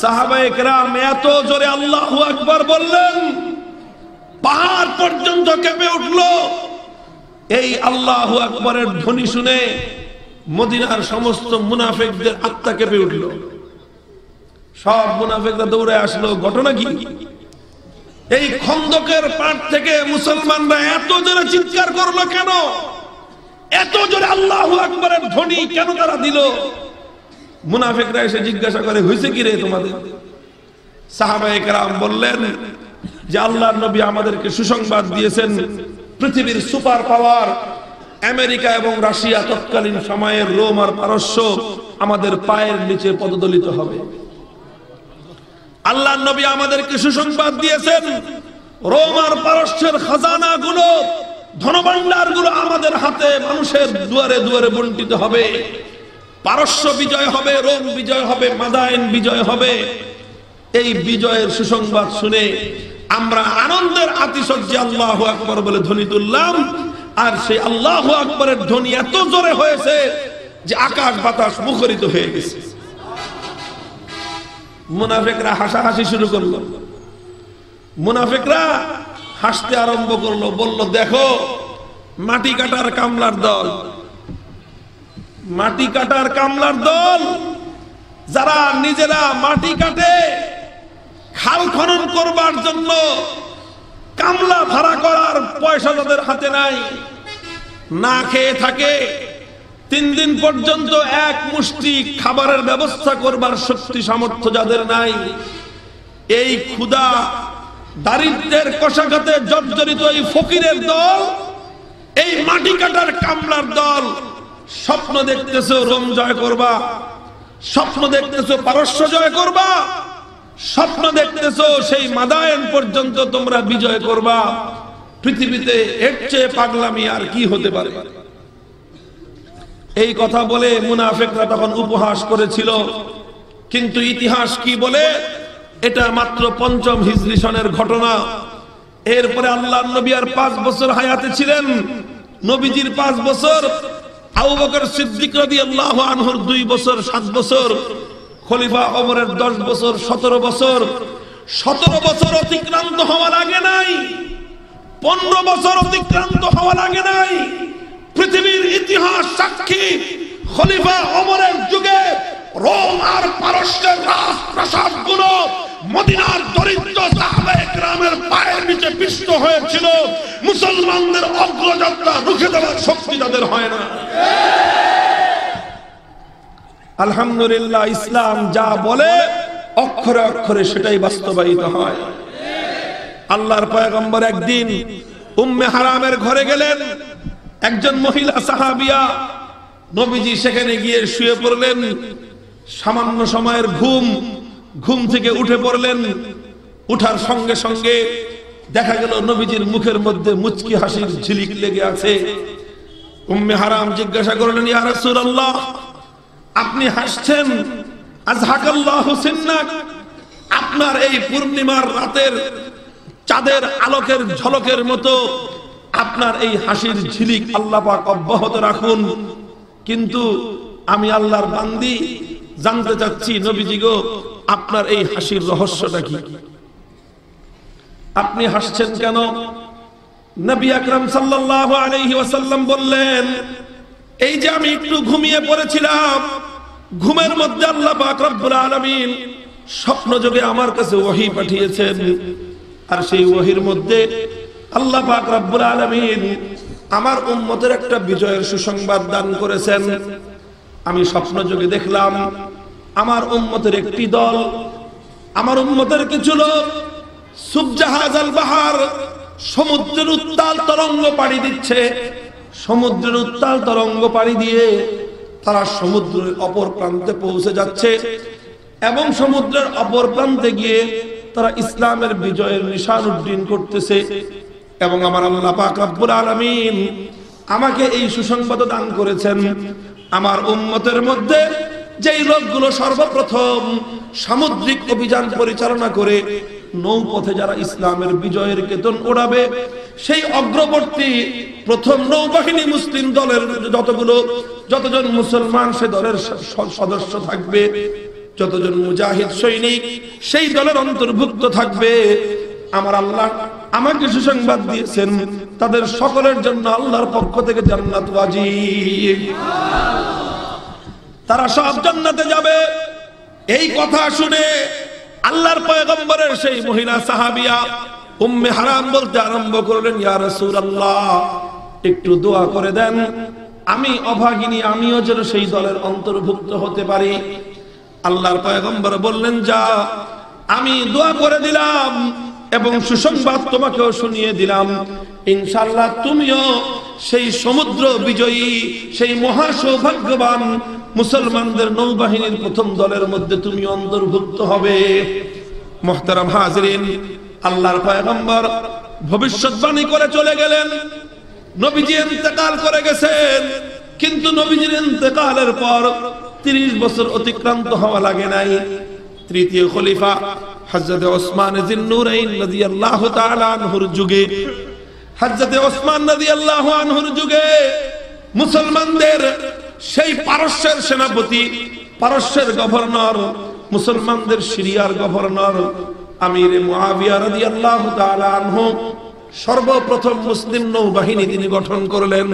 সাহাবায়ে কেরাম এত জোরে আল্লাহু আকবার বললেন, পাহাড় পর্যন্ত কেঁপে উঠল। এই আল্লাহু আকবারের ধ্বনি শুনে মদিনার সমস্ত মুনাফিকদের আত্মা কেঁপে উঠল। সব মুনাফিকরা দৌড়ে আসলো। ঘটনা কি? এই খন্দকের পাড় থেকে মুসলমানরা এত জোরে চিৎকার করলো কেন? এত জোরে আল্লাহু আকবারের ধ্বনি কেন তারা দিল? মুনাফিকরা এসে জিজ্ঞাসা করে, হয়েছে কি রে তোমাদের? সাহাবায়ে কেরাম বললেন যে আল্লাহর নবী আমাদেরকে সুসংবাদ দিয়েছেন, পৃথিবীর সুপার পাওয়ার আমেরিকা এবং রাশিয়া তৎকালীন সময়ের রোম আর পারস্য আমাদের পায়ের নিচে পদদলিত হবে। আল্লাহর নবী আমাদেরকে সুসংবাদ দিয়েছেন, রোম আর পারস্যের খাজানাগুলো, ধনভাণ্ডারগুলো আমাদের হাতে মানুষের দুয়ারে দুয়ারে বণ্টিত হবে। পারস্য বিজয় হবে, রোম বিজয় হবে, মাদায়েন বিজয় হবে। এই বিজয়ের সুসংবাদ শুনে আমরা আনন্দের আতিশয্যে আল্লাহু আকবার বলে ধ্বনি তুললাম, আর সেই আল্লাহু আকবারের ধ্বনি এত জোরে হয়েছে যে আকাশ বাতাস মুখরিত হয়ে গেছে। মুনাফিকরা হাসাহাসি শুরু করলো। মুনাফিকরা হাসতে আরম্ভ করলো, বলল, দেখো মাটি কাটার কামলার দল, মাটি কাটার কামলার দল, যারা নিজেরা মাটি কাটে, খাল খনন করবার জন্য কামলা ভাড়া করার পয়সা যাদের হাতে নাই, না খেয়ে থাকে, 3 দিন পর্যন্ত এক মুষ্টি খাবারের ব্যবস্থা করবার শক্তি সামর্থ্য যাদের নাই, এই ক্ষুধা দারিদ্র্যের কষাঘাতে জর্জরিত এই ফকিরের দল, এই মাটি কাটার কামলার দল স্বপ্ন দেখতেছো রোম জয় করবা, স্বপ্ন দেখতেছো পারস্য জয় করবা, স্বপ্ন দেখতেছো সেই মাদায়েন পর্যন্ত তোমরা বিজয় করবা, পৃথিবীতে এর চেয়ে পাগলামি আর কি হতে পারে। এই কথা বলে মুনাফিকরা তখন উপহাস করেছিল, কিন্তু ইতিহাস কি বলে, এটা মাত্র ৫ম হিজরি সনের ঘটনা। এরপরে আল্লাহর নবী আর ৫ বছর হায়াতে ছিলেন। নবীজির ৫ বছর, আবু বকর সিদ্দিক রাদিয়াল্লাহু আনহুর 2 বছর 7 বছর, খলিফা ওমরের 10 বছর 17 বছর। 17 বছর অতিক্রান্ত হওয়া লাগে নাই, 15 বছর অতিক্রান্ত হওয়া লাগে নাই। পৃথিবীর ইতিহাস সাক্ষী, খলিফা ওমরের যুগে রোম আর পারস্যের রাজপ্রাসাদগুলো মদিনার দরিদ্র সাহাবায়ে কেরামের পায়ের নিচে পিষ্ট হয়েছিল। মুসলমানদের অগ্রযাত্রা রুখে দেওয়ার শক্তি তাদের হয় না। আলহামদুলিল্লাহ, ইসলাম যা বলে অক্ষরে অক্ষরে সেটাই বাস্তবায়িত হয়। আল্লাহর পয়গম্বর একদিন উম্মে হারামের ঘরে গেলেন, একজন মহিলা সাহাবিয়া। নবীজি সেখানে গিয়ে শুয়ে পড়লেন। সামান্য সময়ের ঘুম থেকে উঠে পড়লেন। উঠার সঙ্গে সঙ্গে দেখা গেল নবীজির মুখের মধ্যে মুচকি হাসির ঝিলিক লেগে আছে। উম্মে হারাম জিজ্ঞাসা করলেন, ইয়া রাসূলুল্লাহ, আপনি হাসছেন? আযহাকাল্লাহু সিন্নাক, আপনার এই পূর্ণিমার রাতের চাঁদের আলোকের ঝলকের মতো আপনার এই হাসির ঝিলিক আল্লাহ পাক অব্যাহত রাখুন। কিন্তু আমি আল্লাহর বান্দি, জানতে চাচ্ছি নবীজি গো, আপনার এই হাসির রহস্যটা কি? আপনি হাসছেন কেন? নবী আকরাম সাল্লাল্লাহু আলাইহি ওয়াসাল্লাম বললেন, এই যে আমি একটু ঘুমিয়ে পড়েছিলাম, ঘুমের মধ্যে আল্লাহ পাক রব্বুল আলামিন স্বপ্ন যোগে আমার কাছে ওহী পাঠিয়েছেন। আর সেই ওহীর মধ্যে আল্লাহ পাক রব্বুল আলামিন আমার উম্মতের একটা বিজয়ের সুসংবাদ দান করেছেন। আমি স্বপ্ন যোগে দেখলাম আমার উম্মতের একটি দল, আমার উম্মতের কিছু লোক সুবজাহাজ আল বাহার, সমুদ্রের উত্তাল তরঙ্গ পাড়ি দিচ্ছে। সমুদ্রের উত্তাল তরঙ্গ পাড়ি দিয়ে তারা সমুদ্রের অপর প্রান্তে পৌঁছে যাচ্ছে, এবং সমুদ্রের অপর প্রান্তে গিয়ে তারা ইসলামের বিজয়ের নিশান উড্ডীন করতেছে। এবং আমার আল্লাহ পাক রব্বুল আলামিন আমাকে এই সুসংবাদ দান করেছেন, আমার উম্মতের মধ্যে যেই লোকগুলো সর্বপ্রথম সামুদ্রিক অভিযান পরিচালনা করে নৌপথে যারা ইসলামের বিজয়ের কেতন ওড়াবে, সেই অগ্রবর্তী প্রথম নৌবাহিনী মুসলিম দলের যতজন মুসলমান সে দলের সদস্য থাকবে, যতজন মুজাহিদ সৈনিক সেই দলের অন্তর্ভুক্ত থাকবে, আমার আল্লাহ আমাকে সুসংবাদ দিয়েছেন, তাদের সকলের জন্য আল্লাহর পক্ষ থেকে জান্নাত ওয়াজিব, তারা সব জান্নাতে যাবে। এই কথা শুনে আল্লাহর পয়গম্বরের সেই মহিলা সাহাবিয়া উম্মে হারাম বলতে আরম্ভ করলেন, ইয়া রাসূলুল্লাহ, একটু দোয়া করে দেন, আমি অভাগিনী, আমিও যেন সেই দলের অন্তর্ভুক্ত হতে পারি। আল্লাহর পয়গম্বর বললেন, যা, আমি দোয়া করে দিলাম এবং সুসংবাদ তোমাকেও শুনিয়ে দিলাম, ইনশাআল্লাহ তুমিও সেই সমুদ্র বিজয়ী, সেই মহা সৌভাগ্যবান মুসলমানদের নৌবাহিনীর প্রথম দলের মধ্যে তুমি অন্তর্ভুক্ত হবে। মুহতারাম হাজিরিন, আল্লাহর পয়গম্বর ভবিষ্যৎবাণী করে চলে গেলেন। নবীজি ইন্তেকাল করে গেছেন, কিন্তু নবীজির ইন্তেকালের পর 30 বছর অতিক্রান্ত হওয়া লাগে নাই। তৃতীয় খলিফা হযরত ওসমান যিন্নুরাইন রাদিয়াল্লাহু তাআলা আনহুর যুগে, হযরত ওসমান রাদিয়াল্লাহু আনহুর যুগে মুসলমানদের সেই পারস্যের সেনাপতি, পারস্যের গভর্নর, মুসলমানদের সিরিয়ার গভর্নর আমির মুআবিয়া রাদিয়াল্লাহু তাআলা আনহু সর্বপ্রথম মুসলিম নৌবাহিনী তিনি গঠন করলেন।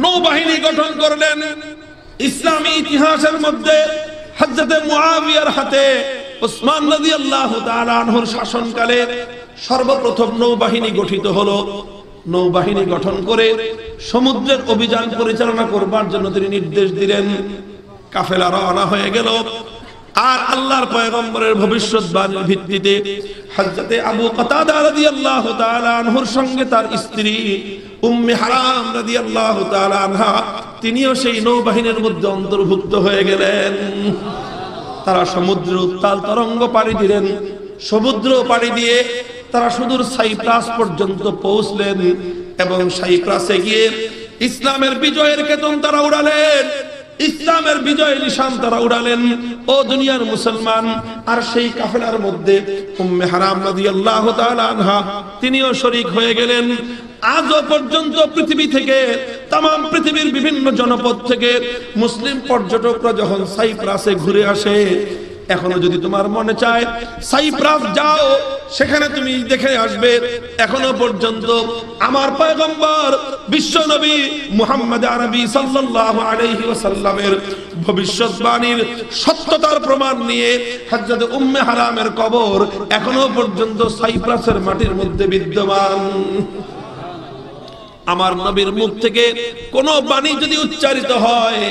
নৌবাহিনী গঠন করলেন। ইসলামী ইতিহাসের মধ্যে হযরত মুআবিয়ার হাতে ওসমান রাদিয়াল্লাহু তাআলা আনহুর শাসনকালে সর্বপ্রথম নৌবাহিনী গঠিত হলো। নৌবাহিনী গঠন করে সমুদ্রের অভিযান পরিচালনা করবার জন্য তিনি নির্দেশ দিলেন। কাফেলা রওনা হয়ে গেল। আর আল্লাহর পয়গম্বরের ভবিষ্যৎবাণীর ভিত্তিতে হযরত আবু কাতাদা রাদিয়াল্লাহু তাআলা আনহুর সঙ্গে তার স্ত্রী উম্মে হারাম রাদিয়াল্লাহু তাআলা আনহা তিনিও সেই নৌবাহিনীর মধ্যে অন্তর্ভুক্ত হয়ে গেলেন। তারা সমুদ্রের উত্তাল তরঙ্গ পাড়ি দিলেন। সমুদ্র পাড়ি দিয়ে তারা সুদূর সাইপ্রাস পর্যন্ত পৌঁছলেন এবং সাইপ্রাসে গিয়ে ইসলামের বিজয়ের কেতন তারা উড়ালেন, ইসলামের বিজয় নিশান তারা উড়ালেন। ও দুনিয়ার মুসলমান, আর সেই কাফেলার মধ্যে উম্মে হারাম রাদিয়াল্লাহু তাআলা আনহা তিনিও শরীক হয়ে গেলেন। আজও পর্যন্ত পৃথিবী থেকে, তাম পৃথিবীর বিভিন্ন জনপদ থেকে মুসলিম পর্যটকরা যখন সাইপ্রাসে ঘুরে আসে, এখনো যদি তোমার মনে চায় সাইপ্রাস যাও, সেখানে তুমি দেখে আসবে এখনো পর্যন্ত আমার পয়গম্বর বিশ্ব নবী মুহাম্মদ আরবি সাল্লাল্লাহু আলাইহি ওয়াসাল্লামের ভবিষ্যৎবাণীর সত্যতার প্রমাণ নিয়ে হযরত উম্মে হারামের কবর এখনো পর্যন্ত সাইপ্রাসের মাটির মধ্যে বিদ্যমান। আমার নবীর মুখ থেকে কোন বাণী যদি উচ্চারিত হয়,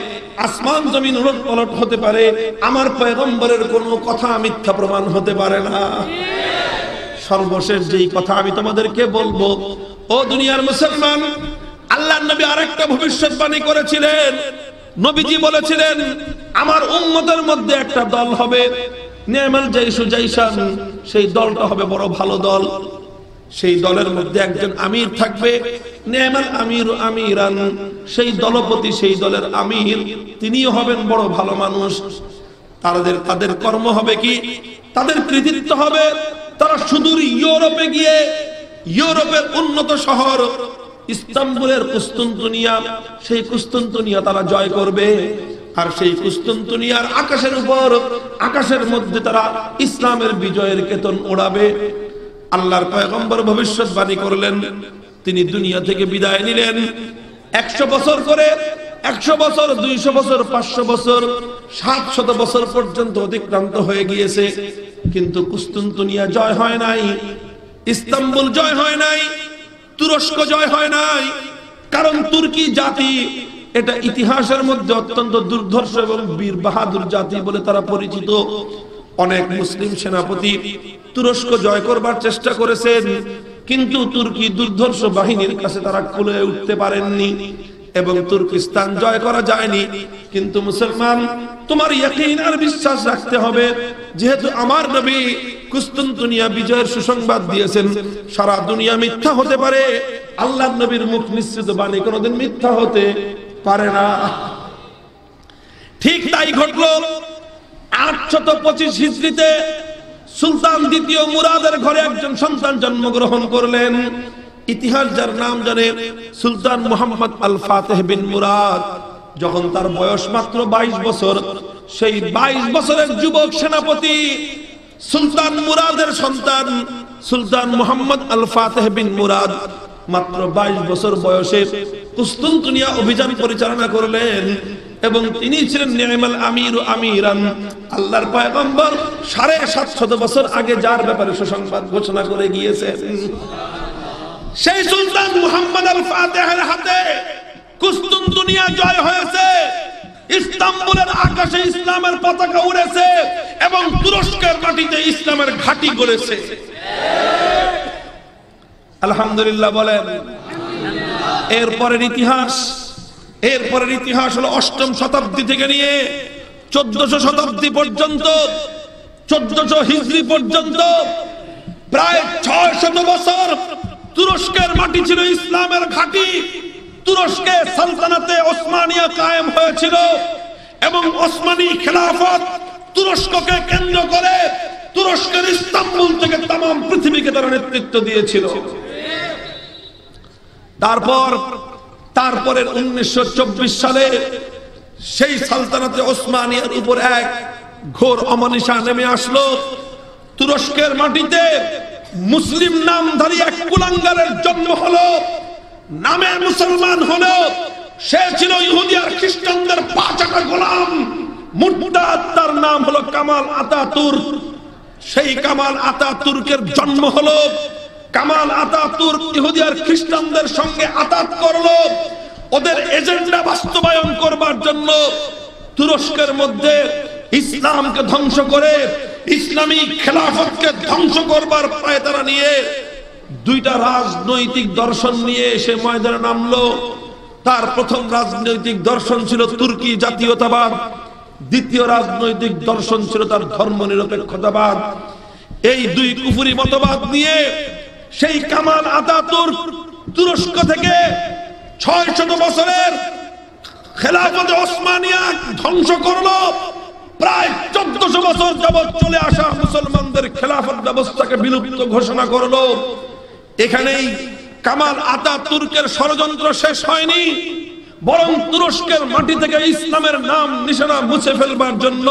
আসমান জমিন উলটপালট হতে পারে, আমার পয়গম্বরের কোনো কথা মিথ্যা প্রমাণ হতে পারে না। সর্বশেষ যেই কথা আমি তোমাদেরকে বলবো, ও দুনিয়ার মুসলমান, আল্লাহর নবী আরেকটা ভবিষ্যৎবাণী করেছিলেন। নবীজি বলেছিলেন, আমার উম্মতের মধ্যে একটা দল হবে, নি'মাল জাইশু জাইশান, সেই দলটা হবে বড় ভালো দল। সেই দলের মধ্যে একজন আমির থাকবে, নি'মাল আমিরু আমিরান, সেই দলপতি, সেই দলের আমির, তিনিও হবেন বড় ভালো মানুষ। তাদের কর্ম হবে কি, তাদের কৃতিত্ব হবে তারা সুদূর ইউরোপে গিয়ে ইউরোপের উন্নত শহর ইস্তাম্বুলের কুস্তুনতুনিয়া, সেই কুস্তুনতুনিয়া তারা জয় করবে। আর সেই কুস্তুনতুনিয়ার আকাশের উপর, আকাশের মধ্যে তারা ইসলামের বিজয়ের কেতন ওড়াবে। আল্লাহর পয়গম্বর ভবিষ্যৎবাণী করলেন, তিনি দুনিয়া থেকে বিদায় নিলেন। 100 বছর করে, 100 বছর, 200 বছর, 500 বছর, 700 বছর পর্যন্ত অতিক্রান্ত হয়ে গিয়েছে, কিন্তু কুস্তুনতুনিয়া জয় হয় নাই, ইস্তাম্বুল জয় হয় নাই, তুরস্ক জয় হয় নাই। কারণ তুর্কি জাতি এটা ইতিহাসের মধ্যে অত্যন্ত দুর্ধর্ষ এবং বীর বাহাদুর জাতি বলে তারা পরিচিত। অনেক মুসলিম সেনাপতি তুরস্ক জয় করবার চেষ্টা করেছেন, কিন্তু তুর্কি দুর্ধর্ষ বাহিনীর কাছে তারা কুলে উঠতে পারেননি এবং তুর্কিস্তান জয় করা যায়নি। কিন্তু মুসলমান, তোমার ইয়াকিন আর বিশ্বাস রাখতে হবে, যেহেতু আমার নবী কুস্তুনতুনিয়া বিজয়ের সুসংবাদ দিয়েছেন, সারা দুনিয়া মিথ্যা হতে পারে, আল্লাহর নবীর মুখ নিশ্চিত বাণী কোনোদিন মিথ্যা হতে পারে না। ঠিক তাই ঘটলো। 825 হিজরিতে সুলতান দ্বিতীয় মুরাদের ঘরে একজন সন্তান জন্মগ্রহণ করলেন। ইতিহাস যার নাম জানে, সুলতান মুহাম্মদ আল ফাতেহ বিন মুরাদ। যখন তার বয়স মাত্র 22 বছর, সেই 22 বছরের যুবক সেনাপতি সুলতান মুরাদের সন্তান সুলতান মুহাম্মদ আল ফাতেহ বিন মুরাদ মাত্র 22 বছর বয়সে কুস্তুনতুনিয়া অভিযান পরিচালনা করলেন এবং তিনি ছিলেন নি'মাল আমিরু আমিরান। আল্লাহর পয়গম্বর 750 বছর আগে যার ব্যাপারে সুসংবাদ ঘোষণা করে গিয়েছেন, সেই সুলতান মুহাম্মদ আল ফাতেহের হাতে কুস্তুনতুনিয়া জয় হয়েছে, ইস্তাম্বুলের আকাশে ইসলামের পতাকা উড়েছে এবং তুরস্কের মাটিতে ইসলামের ঘাঁটি গড়েছে। আলহামদুলিল্লাহ বলেন। এরপরের ইতিহাস হলো 8ম শতাব্দী থেকে নিয়ে 1400 শতাব্দী পর্যন্ত, 1400 হিজরি পর্যন্ত প্রায় 600 বছর তুরস্কের মাটি ছিল ইসলামের ঘাঁটি। তুরস্কে সালতানাতে ওসমানিয়া কায়েম হয়েছিল এবং ওসমানী খেলাফত তুরস্ককে কেন্দ্র করে তুরস্কের ইস্তাম্বুল থেকে তামাম পৃথিবীকে তারা নেতৃত্ব দিয়েছিল। তারপরের 1924 সালে সেই সালতানাতে ওসমানিয়ার উপর এক ঘোর অমানিশা নেমে আসলো। তুরস্কের মাটিতে মুসলিম নামধারী এক কুলাঙ্গারের জন্ম হলো, নামে মুসলমান হলো, সে ছিল ইহুদি আর খ্রিস্টানদের পাঁচাটা গোলাম, মুরতাদ। তার নাম হলো কামাল আতাতুর্ক। সেই কামাল আতাতুর্কের জন্ম হলো। কামাল আতাতুর্ক ইহুদি আর খ্রিস্টানদের সঙ্গে আতাত করলো, ওদের এজেন্ডা বাস্তবায়ন করবার জন্য তুরস্কের মধ্যে ইসলামকে ধ্বংস করে ইসলামী খেলাফতকে ধ্বংস করবার পায়তারা নিয়ে দুইটা রাজনৈতিক দর্শন নিয়ে এসে ময়দানে নামলো। তার প্রথম রাজনৈতিক দর্শন ছিল তুর্কি জাতীয়তাবাদ, দ্বিতীয় রাজনৈতিক দর্শন ছিল তার ধর্মনিরপেক্ষতাবাদ। এই দুই কুফরি মতবাদ নিয়ে সেই কামাল আতাতুর্ক তুরস্ক থেকে 600 বছরের খেলাফতে ওসমানিয়া ধ্বংস করলো। প্রায় 1400 বছর যাবৎ চলে আসা মুসলমানদের খেলাফত ব্যবস্থাকে বিলুপ্ত ঘোষণা করলো। এখানেই কামাল আতাতুর্কের ষড়যন্ত্র শেষ হয়নি, বরং তুরস্কের মাটি থেকে ইসলামের নাম নিশানা মুছে ফেলবার জন্য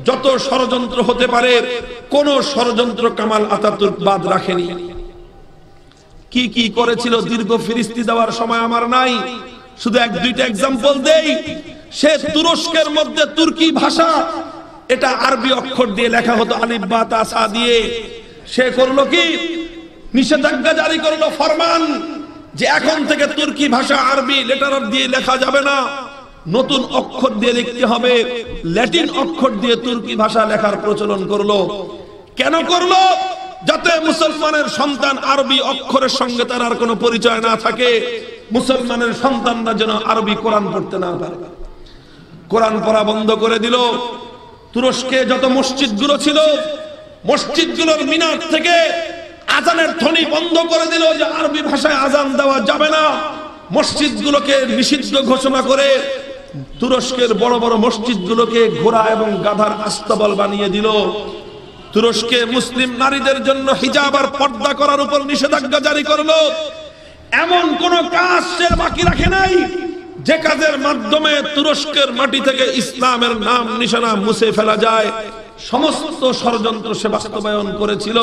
যত ষড়যন্ত্র হতে পারে কোন ষড়যন্ত্র কামাল আতাতুর্ক বাদ রাখেনি। কি কি করেছিল দীর্ঘ ফিরিস্তি দেওয়ার সময় আমার নাই, শুধু এক দুইটা এক্সাম্পল দেই। সে তুরস্কের মধ্যে তুর্কি ভাষা, এটা আরবি অক্ষর দিয়ে লেখা হতো আলিফ বা তা সা দিয়ে। সে করলো কি, নিষেধাজ্ঞা জারি করলো, ফরমান যে এখন থেকে তুর্কি ভাষা আরবি লেটার দিয়ে লেখা যাবে না, নতুন অক্ষর দিয়ে লিখতে হবে। ল্যাটিন অক্ষর দিয়ে তুর্কি ভাষা লেখার প্রচলন করলো। কেন করলো? যাতে মুসলমানের সন্তান আরবি অক্ষরের সঙ্গে তার আর কোনো পরিচয় না থাকে, মুসলমানের সন্তানরা যেন আরবি কোরআন পড়তে না পারে। কোরআন পড়া বন্ধ করে দিল। তুরস্কে যত মসজিদগুলো ছিল, মসজিদগুলোর মিনার থেকে আজানের ধ্বনি বন্ধ করে দিল, যে আরবি ভাষায় আজান দেওয়া যাবে না। মসজিদগুলোকে নিষিদ্ধ ঘোষণা করে তুরস্কের বড় বড় মসজিদগুলোকে ঘোড়া এবং গাধার আস্তাবল বানিয়ে দিল। তুরস্কে মুসলিম নারীদের জন্য হিজাব আর পর্দা করার উপর নিষেধাজ্ঞা জারি করলো। এমন কোন কাজ সে বাকি রাখে নাই যে কাজের মাধ্যমে তুরস্কের মাটি থেকে ইসলামের নাম নিশানা মুছে ফেলা যায়। সমস্ত ষড়যন্ত্র সে বাস্তবায়ন করেছিল।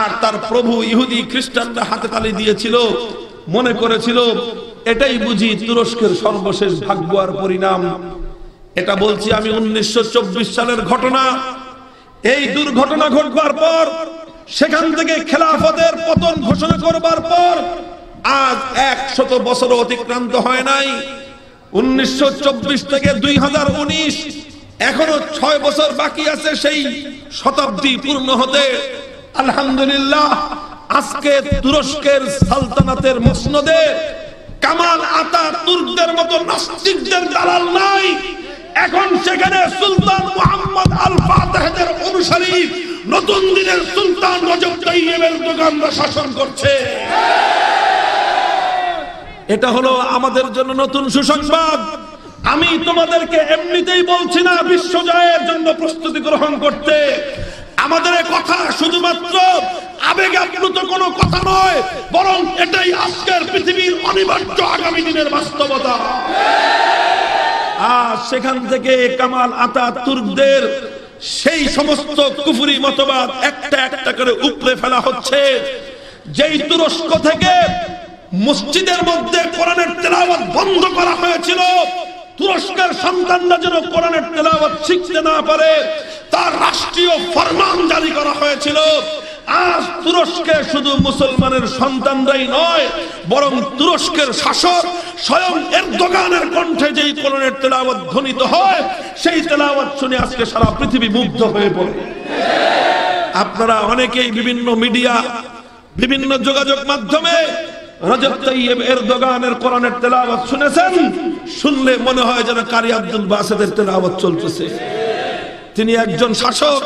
আর তার প্রভু ইহুদি খ্রিস্টানরা হাতে তালি দিয়েছিল, মনে করেছিল এটাই বুঝি তুরস্কের সর্বশেষ ভাগ্য আর পরিণাম। এটা বলছি আমি 1924 সালের ঘটনা। এই দুর্ঘটনা ঘটবার পর, সেখান থেকে খেলাফতের পতন ঘোষণা করবার পর আজ 100 বছর অতিক্রান্ত হয় নাই। 1924 থেকে 2019, এখনো 6 বছর বাকি আছে সেই শতাব্দী পূর্ণ হতে। আলহামদুলিল্লাহ, আজকে তুরস্কের সালতানাতের মসনদে কামাল আতাতুর্কদের মতো নাস্তিকদের দালাল নাই। এখন সেখানে সুলতান মুহাম্মদ আল ফাতেহের অনুসারী নতুন দিনের সুলতান রজব তাইয়েব এরদোগানরা শাসন করছে। এটা হলো আমাদের জন্য নতুন সুসংবাদ। আমি তোমাদেরকে এমনিতেই বলছি না বিশ্ব জয়ের জন্য প্রস্তুতি গ্রহণ করতে। আমাদের কথা শুধুমাত্র আবেগ আপ্লুত কোনো কথা নয়, বরং এটাই আজকের পৃথিবীর অনিবার্য আগামী দিনের বাস্তবতা। আর সেখান থেকে কামাল আতাতুর্কদের সেই সমস্ত কুফরি মতবাদ একটা একটা করে উপড়ে ফেলা হচ্ছে। যেই তুরস্ক থেকে মসজিদের মধ্যে কোরআনের তেলাওয়াত বন্ধ করা হয়েছিল, তুরস্কের সন্তানরা যেন কোরআনের তেলাওয়াত শিখতে না পারে, তার রাষ্ট্রীয় ফরমান জারি করা হয়েছিল। আজ তুরস্কে শুধু মুসলমানের সন্তানরাই নয়, বরং তুরস্কের শাসক স্বয়ং এরদোগানের কণ্ঠে যেই কোরআনের তেলাওয়াত ধ্বনিত হয়, সেই তেলাওয়াত শুনে আজকে সারা পৃথিবী মুগ্ধ হয়ে পড়ে। আপনারা অনেকেই বিভিন্ন মিডিয়া, বিভিন্ন যোগাযোগ মাধ্যমে রজব তাইয়েব এরদোগানের কোরআনের তেলাওয়াত শুনেছেন। শুনলে মনে হয় যেন কারি আব্দুল বাসেদের তেলাওয়াত চলতেছে। তিনি একজন শাসক,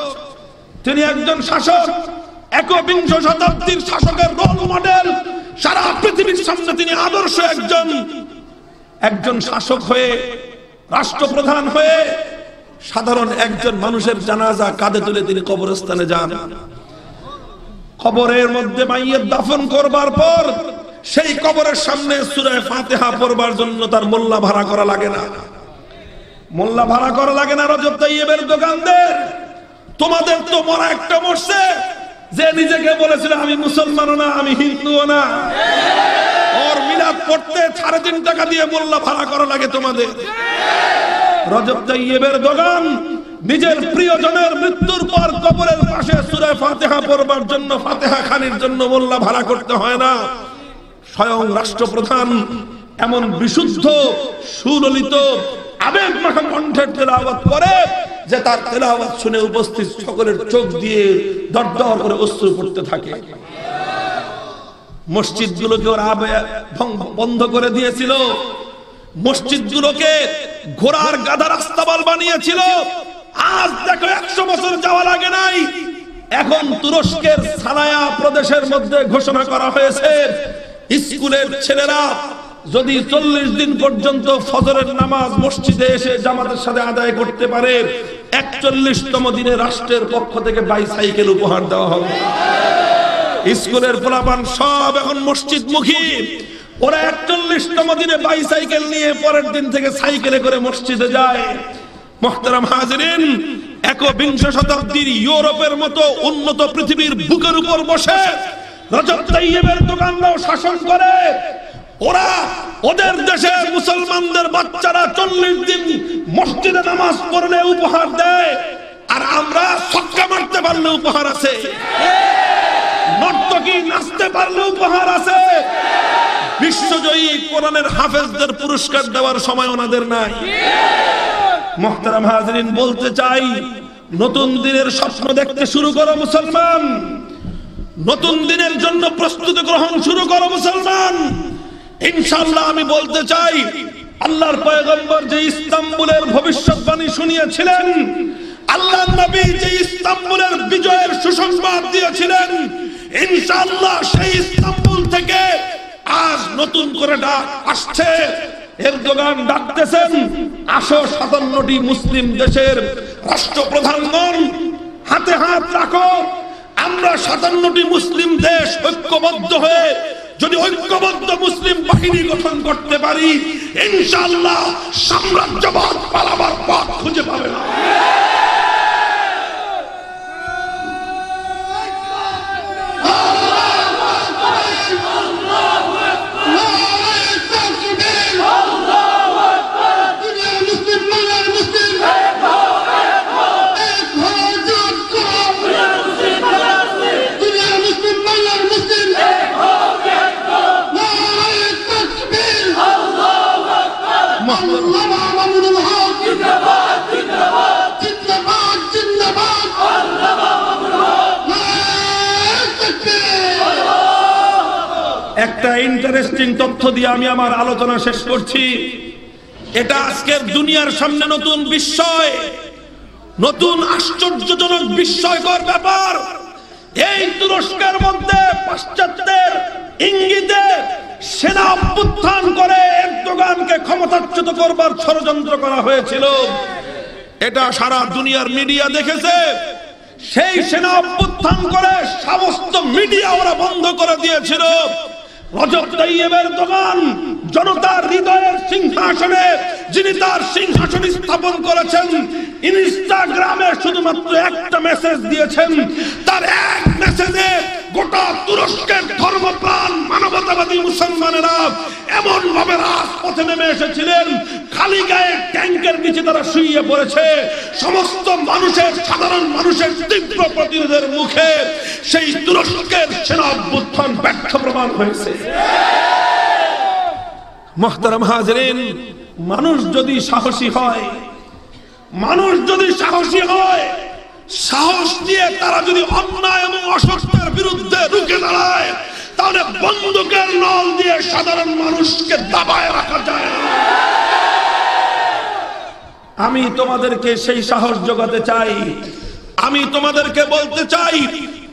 তিনি একজন শাসক, একবিংশ শতাব্দীর শাসকের রোল মডেল। সারা পৃথিবীর সামনে তিনি আদর্শ একজন শাসক হয়ে, রাষ্ট্রপ্রধান হয়ে সাধারণ একজন মানুষের জানাজা কাঁধে তুলে তিনি কবরস্থানে যান। কবরের মধ্যে মাইয়ের দাফন করবার পর সেই কবরের সামনে সূরা ফাতিহা পড়বার জন্য তার মোল্লা ভাড়া করা লাগে না। মোল্লা ভাড়া করা লাগে না রজব তাইয়েবের দোকানদের। তোমাদের তো মরা একটা মরছে, যে নিজেকে বলেছিল আমি মুসলমানও না, আমি হিন্দুও না, ওর মিলাদ পড়তে 3.5 টাকা দিয়ে মোল্লা ভাড়া করা লাগে তোমাদের। রজব তাইয়েবের দোকান নিজের প্রিয়জনের মৃত্যুর পর কবরের পাশে সূরা ফাতিহা পড়বার জন্য, ফাতিহা খানির জন্য মোল্লা ভাড়া করতে হয় না। স্বয়ং রাষ্ট্রপ্রধান এমন বিশুদ্ধ সুললিত আবেগমাখা কণ্ঠের তেলাওয়াত করে যে তার তেলাওয়াত শুনে উপস্থিত সকলের চোখ দিয়ে দরদর করে অশ্রু পড়তে থাকে। মসজিদগুলোকে ওরা বন্ধ করে দিয়েছিল। মসজিদগুলোকে ঘোড়ার গাধা রাস্তাবাল বানিয়েছিল। আজ দেখো 100 বছর যাওয়া লাগে নাই, এখন তুরস্কের সানায়া প্রদেশের মধ্যে ঘোষণা করা হয়েছে স্কুলের ছেলেরা যদি 40 দিন পর্যন্ত ফজরের নামাজ মসজিদে এসে জামাতের সাথে আদায় করতে পারে, 41তম দিনে রাষ্ট্রের পক্ষ থেকে বাইসাইকেল উপহার দেওয়া হবে। স্কুলের পোলাপান সব এখন মসজিদমুখী, ওরা 41তম দিনে বাইসাইকেল নিয়ে পরের দিন থেকে সাইকেলে করে মসজিদে যায়। মুহতারাম হাজিরিন, 21 শতাব্দীর ইউরোপের মতো উন্নত পৃথিবীর বুকের উপর বসে রজব তাইয়েবের দোকানরাও শাসন করে। ওরা ওদের দেশের মুসলমানদের বাচ্চারা 40 দিন মসজিদে নামাজ পড়লে উপহার দেয়, আর আমরা ছক্কা মারতে পারলে উপহার আছে, নর্তকী নাচতে পারলে উপহার আছে। বিশ্বজয়ী কোরআনের হাফেজদের পুরস্কার দেওয়ার সময় ওনাদের নাই। মুহতারাম হাজিরিন, বলতে চাই, নতুন দিনের স্বপ্ন দেখতে শুরু করো মুসলমান, নতুন দিনের জন্য প্রস্তুতি গ্রহণ শুরু করো মুসলমান। ইনশাআল্লাহ আমি বলতে চাই, আল্লাহর পয়গম্বর যে ইস্তাম্বুলের ভবিষ্যৎবাণী শুনিয়েছিলেন, আল্লাহর নবী যে ইস্তাম্বুলের বিজয়ের সুসংবাদ দিয়েছিলেন, ইনশাআল্লাহ সেই ইস্তাম্বুল থেকে আজ নতুন করে ডাক আসছে। এরদোগান ডাকতেছেন, আসো 57টি মুসলিম দেশের রাষ্ট্রপ্রধানগণ হাতে হাত রাখো, আমরা 57টি মুসলিম দেশ ঐক্যবদ্ধ হয়ে যদি ঐক্যবদ্ধ মুসলিম বাহিনী গঠন করতে পারি, ইনশাআল্লাহ সাম্রাজ্যবাদ পালাবার পথ খুঁজে পাবে না। Allama Mamunul Haque जिंदाबाद जिंदाबाद जिंदाबाद जिंदाबाद Allama Mamunul Haque। একটা ইন্টারেস্টিং তথ্য দিয়ে আমি আমার আলোচনা শেষ করছি। এটা আজকের দুনিয়ার সামনে নতুন বিস্ময়, নতুন আশ্চর্যজনক বিস্ময়কর ব্যাপার। এই তুরস্কের মধ্যে পাশ্চাত্যের ইঙ্গিতে সেনা অভ্যুত্থান করে এরদোগানকে ক্ষমতাচ্যুত করবার ষড়যন্ত্র করা হয়েছিল। এটা সারা দুনিয়ার মিডিয়া দেখেছে। সেই সেনা অভ্যুত্থান করে সমস্ত মিডিয়া ওরা বন্ধ করে দিয়েছিল। রজব তাইয়েবের দোকান জনতার হৃদয়ের সিংহাসনে যিনি তার সিংহাসন স্থাপন করেছেন, ইনস্টাগ্রামে শুধুমাত্র একটা মেসেজ দিয়েছেন, তার এক মেসেজে গোটা তুরস্কের ধর্মপ্রাণ মানবতাবাদী মুসলমানেরা এমন ভাবে রাজপথে নেমে এসেছিলেন, খালি গায়ে ট্যাঙ্কের নিচে তারা শুয়ে পড়েছে। সমস্ত মানুষের, সাধারণ মানুষের তীব্র প্রতিরোধের মুখে সেই তুরস্কের সেনা অভ্যুত্থান ব্যর্থ প্রমাণ হয়েছে। মুহতারাম হাজিরিন, মানুষ যদি সাহসী হয়, মানুষ যদি সাহসী হয়, সাহস দিয়ে তারা যদি অন্যায় এবং অসত্যের বিরুদ্ধে রুখে দাঁড়ায়, তাহলে বন্দুকের নল দিয়ে সাধারণ মানুষকে দাবায় রাখা যায় না। আমি তোমাদেরকে সেই সাহস যোগাতে চাই। আমি তোমাদেরকে বলতে চাই,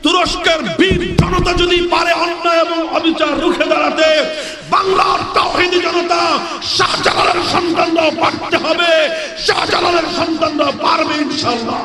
তুরস্কের বীর জনতা যদি পারে অন্যায় এবং অবিচার রুখে দাঁড়াতে, বাংলার তাওহীদি জনতা, শাহজালালের সন্তানরাও পারতে হবে, শাহজালালের সন্তানরাও পারবে ইনশাআল্লাহ।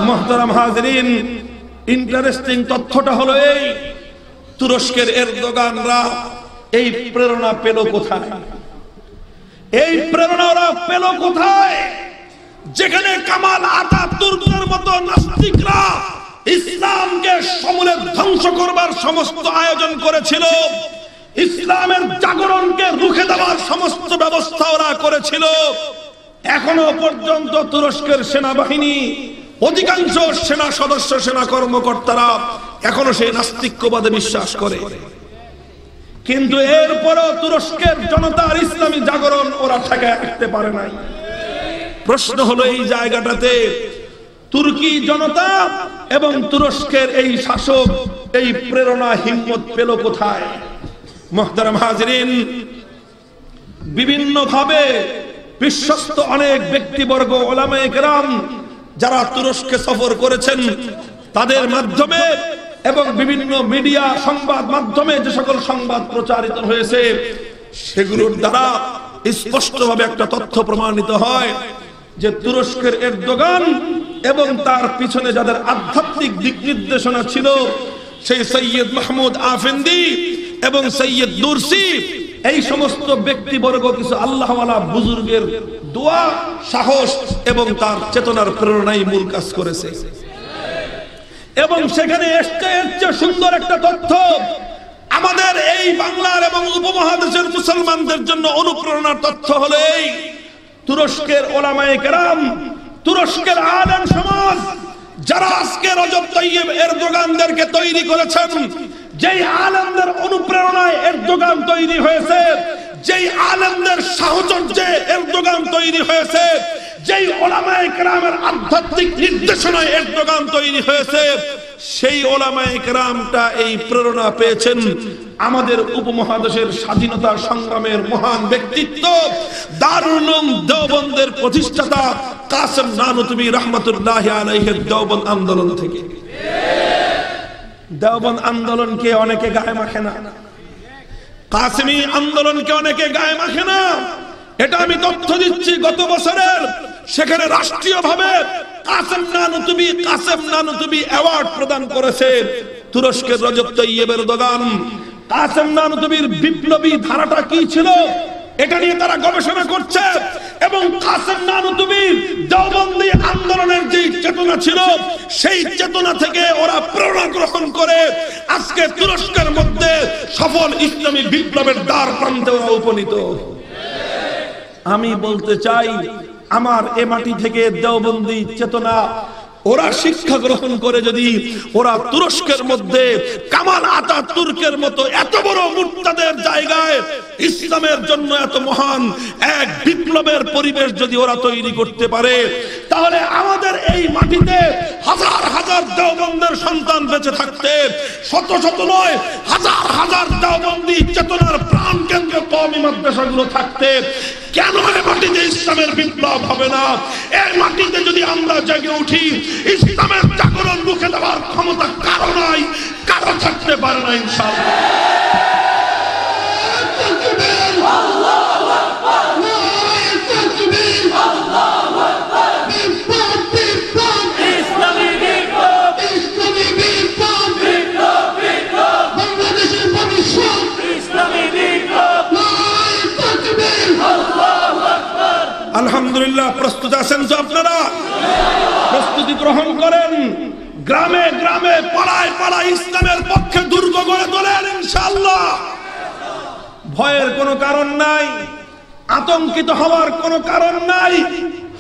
মুহতারাম হাজিরিন, ইন্টারেস্টিং তথ্যটা হলো এই, তুরস্কের এরদোগানরা এই প্রেরণা পেল কোথায়? এই প্রেরণা ওরা পেল কোথায়? যেখানে কামাল আতাতুর্কের মতো নাস্তিকরা ইসলামকে সমূলে ধ্বংস করবার সমস্ত আয়োজন করেছিল, ইসলামের জাগরণকে রুখে দেওয়ার সমস্ত ব্যবস্থা ওরা করেছিল। এখনো পর্যন্ত তুরস্কের সেনাবাহিনী, অধিকাংশ সেনা সদস্য, সেনা কর্মকর্তারা এখনো সেই নাস্তিক্যবাদে বিশ্বাস করে। কিন্তু এরপরও তুরস্কের জনতার ইসলামী জাগরণ ওরা ঠেকায় রাখতে পারে নাই। প্রশ্ন হলো, এই জায়গাটাতে তুর্কি জনতা এবং তুরস্কের এই শাসক এই প্রেরণা হিম্মত পেল কোথায়? মুহতারাম হাজিরিন, বিভিন্ন ভাবে বিশ্বস্ত অনেক ব্যক্তিবর্গ, ওলামায়ে কেরাম যারা তুরস্কে সফর করেছেন, তাদের মাধ্যমে এবং বিভিন্ন মিডিয়া সংবাদ মাধ্যমে যে সকল সংবাদ প্রচারিত হয়েছে, সেগুলোর দ্বারা স্পষ্টভাবে একটা তথ্য প্রমাণিত হয় যে তুরস্কের এরদোগান এবং তার পিছনে যাদের আধ্যাত্মিক দিক নির্দেশনা ছিল, সেই সৈয়দ মাহমুদ আফেন্দি এবং সৈয়দ নুরসি, এই সমস্ত ব্যক্তিবর্গ কিছু আল্লাহওয়ালা বুজুর্গের দোয়া, সাহস এবং তার চেতনার প্রেরণায় মূল কাজ করেছে। এবং সেখানে এসছে সুন্দর একটা তথ্য, আমাদের এই বাংলার এবং উপমহাদেশের মুসলমানদের জন্য অনুপ্রেরণার তথ্য হলো এই: তুরস্কের ওলামায়ে কেরাম, তুরস্কের আলেম সমাজ যারা আজকে রজব তাইয়েব এরদোগানদেরকে তৈরি করেছেন, যেই আলেমদের অনুপ্রেরণায় এরদোগান তৈরি হয়েছে, যেই আলেমদের সাহচর্যে এরদোগান তৈরি হয়েছে, যেই ওলামায়ে কেরামের আধ্যাত্মিক নির্দেশনায় এরদোগান তৈরি হয়েছে, সেই ওলামায়ে কেরামটা এই প্রেরণা পেয়েছেন আমাদের উপমহাদেশের স্বাধীনতা সংগ্রামের মহান ব্যক্তিত্ব দারুল উলুম দেওবন্দের প্রতিষ্ঠাতা কাসেম নানুতুবি রাহমাতুল্লাহি আলাইহির দেওবন্দ আন্দোলন থেকে। দেওবন্দ আন্দোলনকে অনেকে গায়ে মাখে না, কাসেমি আন্দোলনকে অনেকে গায়ে মাখে না। এটা আমি তথ্য দিচ্ছি গত বছরের, সেখানে রাষ্ট্রীয়ভাবে কাসেম নানুতুবি অ্যাওয়ার্ড প্রদান করেছে তুরস্কের রজব তাইয়েব এরদোগান। কাসেম নানুতুবির বিপ্লবী ধারাটা কি ছিল, এটা নিয়ে তারা গবেষণা করছে। এবং কাসেম নানুতুবির দেওবন্দি আন্দোলনের যে চেতনা ছিল, সেই চেতনা থেকে ওরা প্রেরণা গ্রহণ করে আজকে তুরস্কের মধ্যে সফল ইসলামী বিপ্লবের দ্বার প্রান্তে ওরা উপনীত। আমি বলতে চাই, আমার এ মাটি থেকে দেওবন্দি চেতনা ওরা শিক্ষা গ্রহণ করে যদি ওরা তুরস্কের মধ্যে কামাল আতাতুর্কের মতো এত বড় মুর্তাদের জায়গায় ইসলামের জন্য এত মহান এক বিপ্লবের পরিবেশ যদি ওরা তৈরি করতে পারে, তাহলে আমাদের এই মাটিতে হাজার হাজার দেওবন্দের সন্তান বেঁচে থাকতে, শত শত নয় হাজার হাজার দেওবন্দি চেতনার প্রাণ কেন্দ্র কওমি মাদ্রাসাগুলো থাকতে কেন এই মাটিতে ইসলামের বিপ্লব হবে না? এই মাটিতে যদি আমরা জেগে উঠি, ইসলামের জাগরণ রুখে দেওয়ার ক্ষমতা কারো নাই, কারো থাকতে পারে না ইনশাআল্লাহ। আলহামদুলিল্লাহ, প্রস্তুত আছেন তো আপনারা? প্রস্তুতি গ্রহণ করেন, গ্রামে গ্রামে পাড়ায় পাড়ায় ইসলামের পক্ষে দুর্গ গড়ে তোলেন ইনশাআল্লাহ। ভয়ের কোনো কারণ নাই, আতঙ্কিত হওয়ার কোনো কারণ নাই,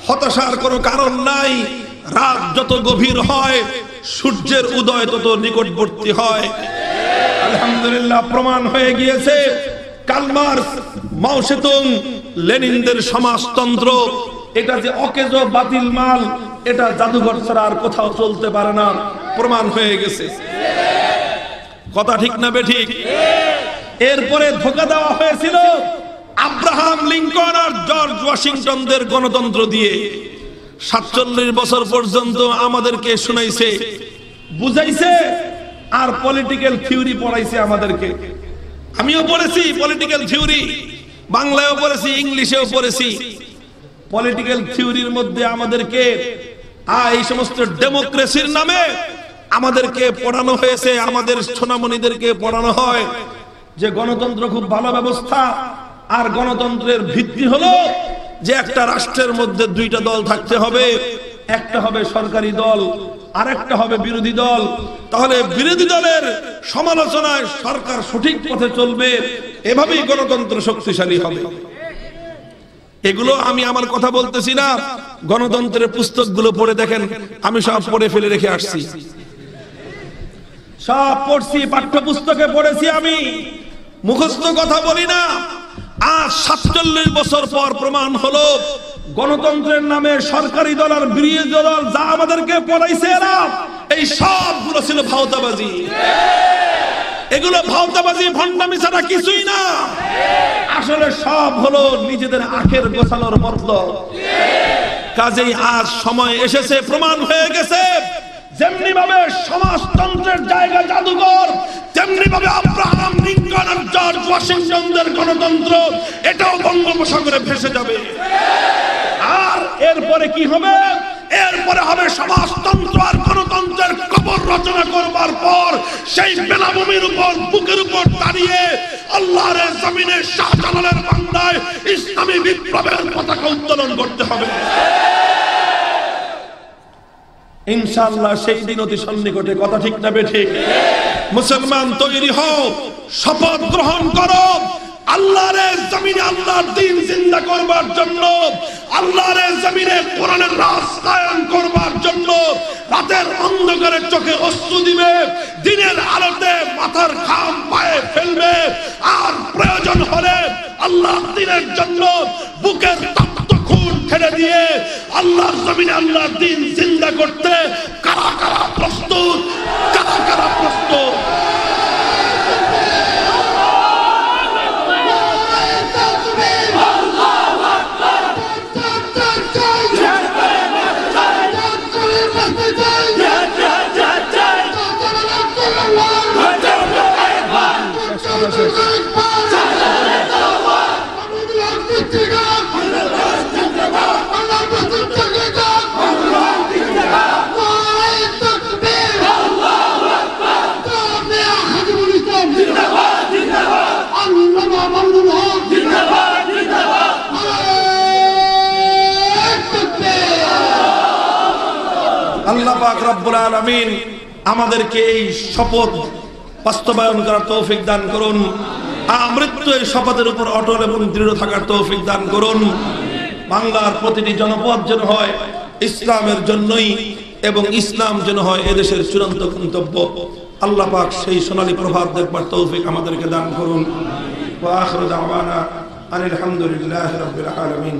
হতাশার কোনো কারণ নাই। রাত যত গভীর হয়, সূর্যের উদয় তত নিকটবর্তী হয়। আলহামদুলিল্লাহ, প্রমাণ হয়ে গিয়েছে কার্ল মার্কস, মাও সেতুং, লেনিনদের সমাজতন্ত্র এটা যে অকেজ বাতিল মাল, এটা জাদুঘর ছাড়া আর কোথাও চলতে পারে না, প্রমাণ হয়ে গেছে। কথা ঠিক না বেঠিক? এরপরে ধোঁকা দেওয়া হয়েছিল আব্রাহাম লিঙ্কন আর জর্জ ওয়াশিংটনদের গণতন্ত্র দিয়ে। 47 বছর পর্যন্ত আমাদেরকে শুনাইছে, বুঝাইছে, আর পলিটিক্যাল থিওরি পড়াইছে আমাদেরকে। আমিও পড়েছি পলিটিক্যাল থিওরি, বাংলায়ও পড়েছি, ইংলিশেও পড়েছি। পলিটিক্যাল থিওরির মধ্যে আমাদেরকে এই সমস্ত ডেমোক্রেসির নামে আমাদেরকে পড়ানো হয়েছে, আমাদের সোনামণিদেরকে পড়ানো হয় যে গণতন্ত্র খুব ভালো ব্যবস্থা, আর গণতন্ত্রের ভিত্তি হলো যে একটা রাষ্ট্রের মধ্যে দুইটা দল থাকতে হবে, একটা হবে সরকারি দল, আরেকটা হবে বিরোধী দল। তাহলে বিরোধী দলের সমালোচনায় সরকার সঠিক পথে চলবে, এভাবেই গণতন্ত্র শক্তিশালী হবে। এগুলো আমি আমার কথা বলতেছি না, গণতন্ত্রের পুস্তকগুলো পড়ে দেখেন, আমি সব পড়ে ফেলে রেখে আসছি, সব পড়ছি, পাঠ্যপুস্তকে পড়েছি, আমি মুখস্থ কথা বলি না। আজ 47 বছর পর প্রমাণ হলো গণতন্ত্রের নামে সরকারি দল আর বিরোধী দল যা আমাদেরকে পড়াইছে, এরা এই সবগুলো ছিল ভাওতাবাজি। এগুলো ভাওতাবাজি, ভণ্ডামি ছাড়া কিছুই না। আসলে সব হলো নিজেদের আখের গোছানোর মতলব। কাজেই আজ সময় এসেছে, প্রমাণ হয়ে গেছে, যেমনি ভাবে সমাজতন্ত্রের জায়গা জাদুঘর, তেমনি ভাবে আব্রাহাম লিঙ্কন আর জর্জ ওয়াশিংটনদের গণতন্ত্র এটাও বঙ্গোপসাগরে ভেসে যাবে। আর এরপরে কি হবে? এরপরে হবে সমাজতন্ত্র আর গণতন্ত্রের কবর রচনা করবার পর সেই বেলাভূমির উপর, বুকের উপর দাঁড়িয়ে আল্লাহর জমিনে শাহজালালের বাংলায় ইসলামী বিপ্লবের পতাকা উত্তোলন করতে হবে। ইনশাআল্লাহ সেই দিন অতি সন্নিকটে। কথা ঠিক না বেঠিক? মুসলমান তৈরি হও, শপথ গ্রহণ করো, আল্লাহর জমিনে আল্লাহর দ্বীন জিন্দা করবার জন্য, আল্লাহর জমিনে কোরআনের রাজ কায়েম করবার জন্য রাতের অন্ধকারে চোখে অশ্রু দিবে, দিনের আলোতে মাথার ঘাম পায়ে ফেলবে, আর প্রয়োজন হলে আল্লাহর দ্বীনের জন্য বুকের রক্ত খুন ছেড়ে দিয়ে আল্লাহর জমিনে আল্লাহর দ্বীন জিন্দা করতে কারা কারা প্রস্তুত? কারা কারা প্রস্তুত? আল্লাহ পাক রব্বুল আলামিন আমাদেরকে এই শপথ বাস্তবায়ন করার তৌফিক দান করুন। আমৃত্যু এই শপথের উপর অটল এবং দৃঢ় থাকার তৌফিক দান করুন। বাংলার প্রতিটি জনপদ যেন হয় ইসলামের জন্যই, এবং ইসলাম যেন হয় এদেশের চূড়ান্ত গন্তব্য। আল্লাহ পাক সেই সোনালী প্রভাত দেখবার তৌফিক আমাদেরকে দান করুন। ওয়া আখিরু দাওয়ানা আনিল হামদুলিল্লাহি রাব্বিল আলামিন।